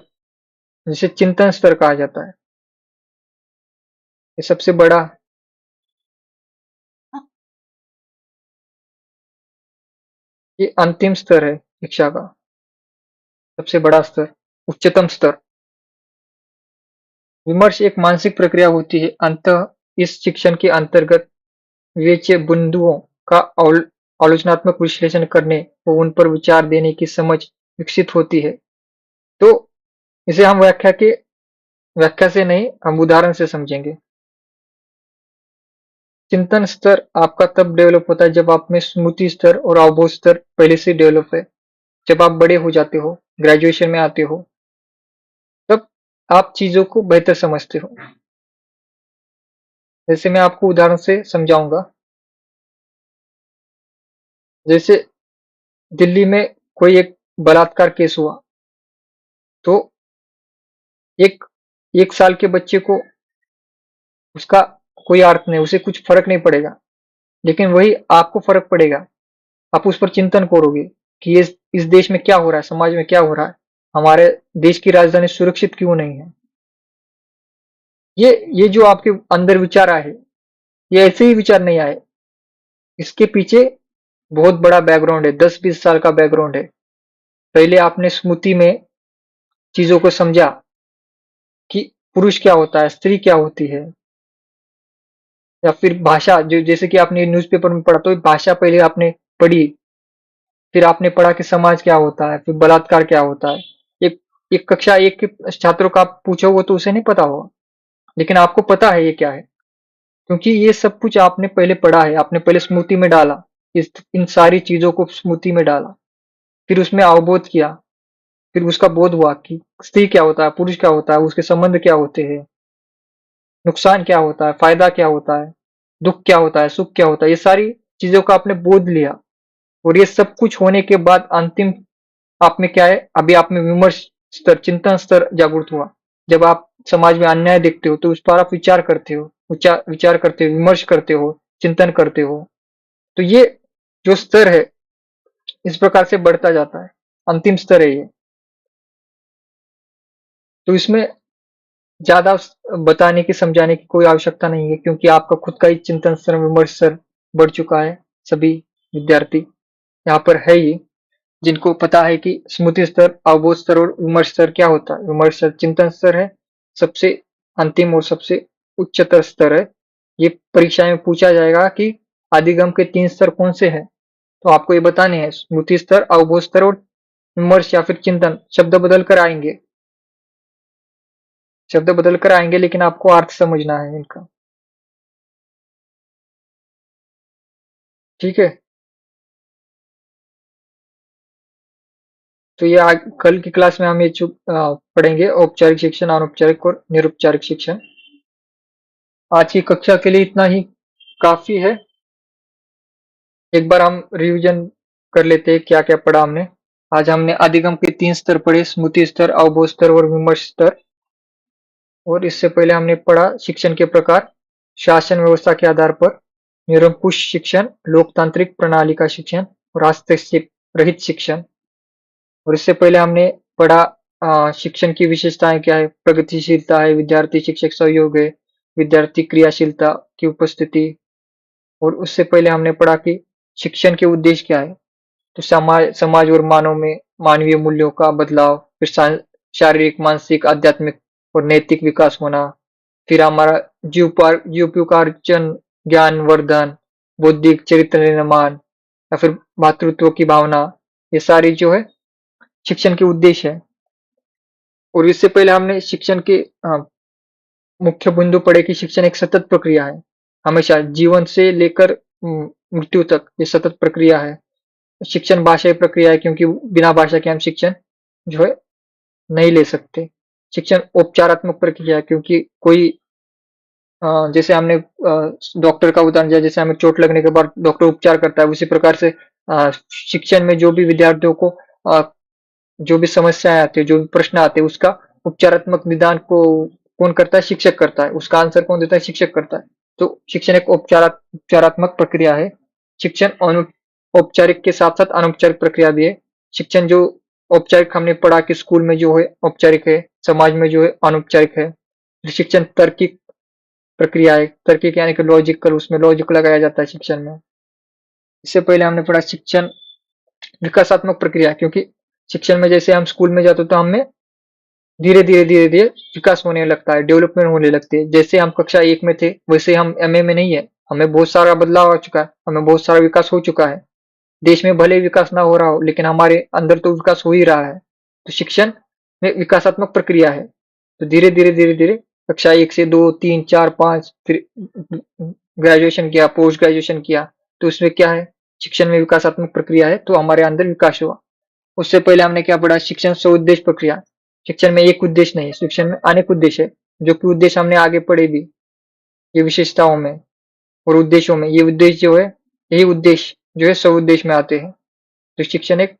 जिसे चिंतन स्तर कहा जाता है। ये सबसे बड़ा, ये अंतिम स्तर है शिक्षा का, सबसे बड़ा स्तर, उच्चतम स्तर। विमर्श एक मानसिक प्रक्रिया होती है, अंततः इस शिक्षण के अंतर्गत विवेच्य बिंदुओं का आलोचनात्मक विश्लेषण करने और उन पर विचार देने की समझ विकसित होती है। तो इसे हम व्याख्या से नहीं, हम उदाहरण से समझेंगे। चिंतन स्तर आपका तब डेवलप होता है जब आप में स्मृति स्तर और अवबोध स्तर पहले से डेवलप है। जब आप बड़े हो जाते हो, ग्रेजुएशन में आते हो, तब आप चीजों को बेहतर समझते हो। जैसे मैं आपको उदाहरण से समझाऊंगा। जैसे दिल्ली में कोई एक बलात्कार केस हुआ, तो एक 1 साल के बच्चे को उसका कोई अर्थ नहीं, उसे कुछ फर्क नहीं पड़ेगा। लेकिन वही आपको फर्क पड़ेगा। आप उस पर चिंतन करोगे कि ये इस देश में क्या हो रहा है, समाज में क्या हो रहा है, हमारे देश की राजधानी सुरक्षित क्यों नहीं है। ये जो आपके अंदर विचार आए, ये ऐसे ही विचार नहीं आए। इसके पीछे बहुत बड़ा बैकग्राउंड है, 10-20 साल का बैकग्राउंड है। पहले आपने स्मृति में चीजों को समझा कि पुरुष क्या होता है, स्त्री क्या होती है, या फिर भाषा, जो जैसे कि आपने न्यूज़पेपर में पढ़ा, तो भाषा पहले आपने पढ़ी, फिर आपने पढ़ा कि समाज क्या होता है, फिर बलात्कार क्या होता है। एक एक कक्षा एक के छात्रों का आप पूछोगे तो उसे नहीं पता होगा, लेकिन आपको पता है ये क्या है, क्योंकि ये सब कुछ आपने पहले पढ़ा है, आपने पहले स्मृति में डाला, इन सारी चीजों को स्मृति में डाला, फिर उसमें अवबोध किया, फिर उसका बोध हुआ कि स्त्री क्या होता है, पुरुष क्या होता है, उसके संबंध क्या होते हैं, नुकसान क्या होता है, फायदा क्या होता है, दुख क्या होता है, सुख क्या होता है, ये सारी चीजों का आपने बोध लिया। और ये सब कुछ होने के बाद अंतिम आप में क्या है, अभी आप में विमर्श स्तर, चिंतन स्तर जागृत हुआ। जब आप समाज में अन्याय देखते हो तो उस पर आप विचार करते हो, विचार करते हो, विमर्श करते हो, चिंतन करते हो। तो ये जो स्तर है, इस प्रकार से बढ़ता जाता है, अंतिम स्तर है ये। तो इसमें ज्यादा बताने की, समझाने की कोई आवश्यकता नहीं है, क्योंकि आपका खुद का ही चिंतन स्तर, विमर्श स्तर बढ़ चुका है। सभी विद्यार्थी यहाँ पर है ही, जिनको पता है कि स्मृति स्तर, अवबोध स्तर और विमर्श स्तर क्या होता है। विमर्श स्तर चिंतन स्तर है, सबसे अंतिम और सबसे उच्चतर स्तर है। ये परीक्षा में पूछा जाएगा कि अधिगम के 3 स्तर कौन से हैं, तो आपको ये बताने हैं, स्मृति स्तर, अवबोध स्तर और विमर्श या फिर चिंतन। शब्द बदल कर आएंगे, लेकिन आपको अर्थ समझना है इनका। ठीक है। तो ये कल की क्लास में हम ये पढ़ेंगे, औपचारिक शिक्षण, अनौपचारिक और निरौपचारिक शिक्षण। आज की कक्षा के लिए इतना ही काफी है। एक बार हम रिवीजन कर लेते हैं क्या क्या पढ़ा हमने। आज हमने अधिगम के 3 स्तर पढ़े, स्मृति स्तर, अवबोध स्तर और विमर्श स्तर। और इससे पहले हमने पढ़ा शिक्षण के प्रकार, शासन व्यवस्था के आधार पर, निरंकुश शिक्षण, लोकतांत्रिक प्रणाली का शिक्षण और हस्तक्षेप रहित शिक्षण। और इससे पहले हमने पढ़ा शिक्षण की विशेषताएं क्या है, प्रगतिशीलता है, विद्यार्थी शिक्षक सहयोग है, विद्यार्थी क्रियाशीलता की उपस्थिति। और उससे पहले हमने पढ़ा कि शिक्षण के उद्देश्य क्या है, तो समाज समाज और मानव में मानवीय मूल्यों का बदलाव, फिर शारीरिक, मानसिक, आध्यात्मिक और नैतिक विकास होना, फिर हमारा जीवोपार्जन, ज्ञान वर्धन, बौद्धिक चरित्र निर्माण या फिर मातृत्व की भावना, ये सारी जो है शिक्षण के उद्देश्य है। और इससे पहले हमने शिक्षण के मुख्य बिंदु पढ़े कि शिक्षण एक सतत प्रक्रिया है, हमेशा जीवन से लेकर मृत्यु तक ये सतत प्रक्रिया है। शिक्षण भाषाई प्रक्रिया है, क्योंकि बिना भाषा के हम शिक्षण जो है नहीं ले सकते। शिक्षण उपचारात्मक प्रक्रिया है, क्योंकि कोई जैसे हमने डॉक्टर का उदाहरण दिया, जैसे हमें चोट लगने के बाद डॉक्टर उपचार करता है, उसी प्रकार से शिक्षण में जो भी विद्यार्थियों को अ, जो भी समस्याएं आती है, जो भी प्रश्न आते हैं, उसका उपचारात्मक निदान को कौन करता है? शिक्षक करता है। उसका आंसर कौन देता है? शिक्षक करता है। तो शिक्षण एक उपचारात्मक प्रक्रिया है। शिक्षण औपचारिक के साथ साथ अनौपचारिक प्रक्रिया भी है। शिक्षण जो औपचारिक हमने पढ़ा कि स्कूल में जो है औपचारिक है, समाज में जो है अनौपचारिक है। शिक्षण तार्किक प्रक्रिया है, तार्किक यानी कि लॉजिकल, उसमें लॉजिक लगाया जाता है शिक्षण में। इससे पहले हमने पढ़ा शिक्षण विकासात्मक प्रक्रिया, क्योंकि शिक्षण में जैसे हम स्कूल में जाते तो हमें धीरे धीरे विकास होने लगता है, डेवलपमेंट होने लगती है। जैसे हम कक्षा 1 में थे, वैसे हम एमए में नहीं है। हमें बहुत सारा बदलाव आ चुका है, हमें बहुत सारा विकास हो चुका है। देश में भले ही विकास ना हो रहा हो, लेकिन हमारे अंदर तो विकास हो ही रहा है। तो शिक्षण में विकासात्मक प्रक्रिया है। तो धीरे धीरे कक्षा 1 से 2, 3, 4, 5, फिर ग्रेजुएशन किया, पोस्ट ग्रेजुएशन किया, तो उसमें क्या है? शिक्षण में विकासात्मक प्रक्रिया है, तो हमारे अंदर विकास हुआ। उससे पहले हमने क्या पढ़ा? शिक्षण स्वउद्देश्य प्रक्रिया। शिक्षण में एक उद्देश्य नहीं, शिक्षण में अनेक उद्देश्य है, जो कि उद्देश्य हमने आगे पढ़े भी, ये विशेषताओं में और उद्देश्यों में। ये उद्देश्य जो है, यही उद्देश्य जो है स्वउद्देश्य में आते हैं। तो शिक्षण एक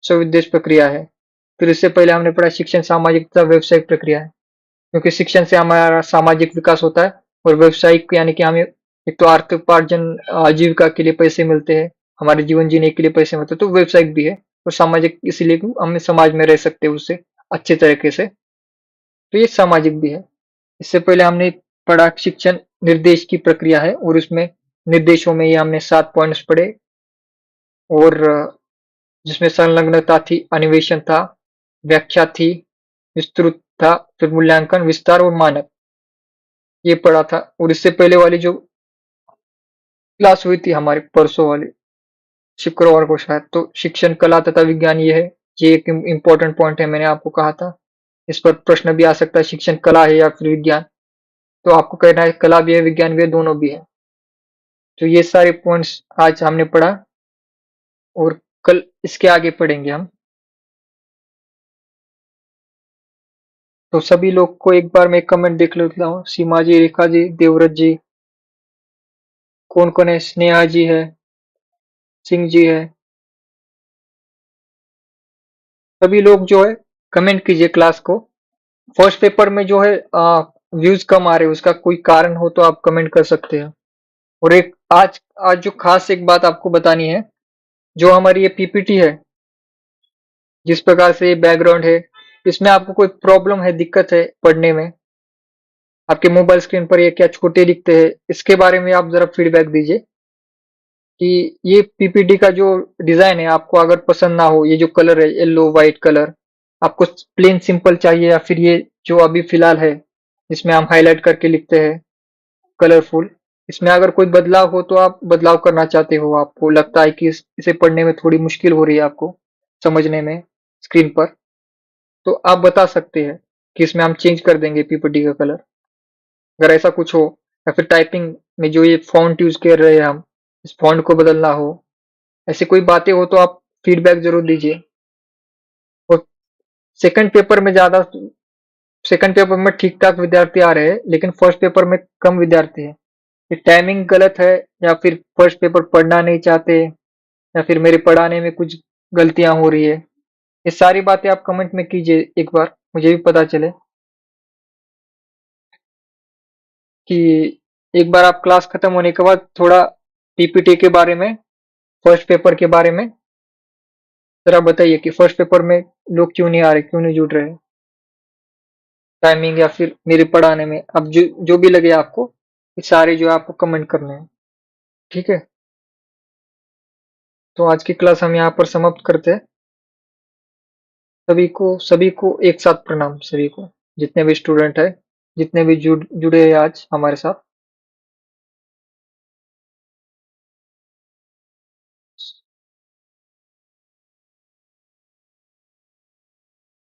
स्वउद्देश्य प्रक्रिया है। फिर इससे पहले हमने पढ़ा शिक्षण सामाजिक तथा व्यावसायिक प्रक्रिया है, क्योंकि शिक्षण से हमारा सामाजिक विकास होता है, और व्यावसायिक यानी कि हमें एक तो आर्थिक उपार्जन, आजीविका के लिए पैसे मिलते हैं, हमारे जीवन जीने के लिए पैसे मिलते हैं, तो व्यावसायिक भी है। और सामाजिक इसलिए कि हम समाज में रह सकते हैं उससे अच्छे तरीके से, तो ये सामाजिक भी है। इससे पहले हमने पढ़ा शिक्षण निर्देश की प्रक्रिया है, और उसमें निर्देशों में ये हमने 7 पॉइंट्स पढ़े, और जिसमें संलग्नता थी, अन्वेषण था, व्याख्या थी, विस्तृत था, फिर मूल्यांकन, विस्तार और मानक, ये पढ़ा था। और इससे पहले वाली जो क्लास हुई थी हमारी परसों वाली, शुक्रवार को शायद, तो शिक्षण कला तथा विज्ञान ये है। ये एक इम्पोर्टेंट पॉइंट है, मैंने आपको कहा था। इस पर प्रश्न भी आ सकता है, शिक्षण कला है या फिर विज्ञान। तो आपको कहना है कला भी है, विज्ञान भी है, दोनों भी है। तो ये सारे पॉइंट्स आज हमने पढ़ा, और कल इसके आगे पढ़ेंगे हम। तो सभी लोग को एक बार मैं कमेंट देख लेता हूँ। सीमा जी, रेखा जी, देवव्रत जी, कौन कौन है? स्नेहा जी है, सिंह जी है। सभी लोग जो है कमेंट कीजिए क्लास को। फर्स्ट पेपर में जो है व्यूज कम आ रहे हैं, उसका कोई कारण हो तो आप कमेंट कर सकते हैं। और एक आज आज जो खास एक बात आपको बतानी है, जो हमारी ये पीपीटी है, जिस प्रकार से ये बैकग्राउंड है, इसमें आपको कोई प्रॉब्लम है, दिक्कत है पढ़ने में? आपके मोबाइल स्क्रीन पर ये क्या छोटे दिखते हैं? इसके बारे में आप जरा फीडबैक दीजिए कि ये पीपीटी का जो डिजाइन है, आपको अगर पसंद ना हो, ये जो कलर है येलो व्हाइट कलर, आपको प्लेन सिंपल चाहिए, या फिर ये जो अभी फिलहाल है जिसमें हम हाईलाइट करके लिखते हैं कलरफुल, इसमें अगर कोई बदलाव हो तो आप बदलाव करना चाहते हो, आपको लगता है कि इसे पढ़ने में थोड़ी मुश्किल हो रही है आपको समझने में स्क्रीन पर, तो आप बता सकते हैं कि इसमें हम चेंज कर देंगे पीपीटी का कलर, अगर ऐसा कुछ हो। या फिर टाइपिंग में जो ये फॉन्ट यूज कर रहे हैं हम, इस फॉन्ट को बदलना हो, ऐसी कोई बातें हो तो आप फीडबैक जरूर दीजिए। और सेकंड पेपर में ज्यादा सेकंड पेपर में ठीक ठाक विद्यार्थी आ रहे हैं, लेकिन फर्स्ट पेपर में कम विद्यार्थी है। ये टाइमिंग गलत है, या फिर फर्स्ट पेपर पढ़ना नहीं चाहते, या फिर मेरे पढ़ाने में कुछ गलतियां हो रही है? ये सारी बातें आप कमेंट में कीजिए, एक बार मुझे भी पता चले कि एक बार आप क्लास खत्म होने के बाद थोड़ा पीपीटी के बारे में, फर्स्ट पेपर के बारे में जरा बताइए कि फर्स्ट पेपर में लोग क्यों नहीं आ रहे, क्यों नहीं जुड़ रहे, टाइमिंग या फिर मेरे पढ़ाने में। अब जो जो भी लगे आपको, ये सारे जो है आपको कमेंट करने हैं, ठीक है? तो आज की क्लास हम यहाँ पर समाप्त करते हैं। सभी को एक साथ प्रणाम, सभी को, जितने भी स्टूडेंट है, जितने भी जुड़े हैं आज हमारे साथ।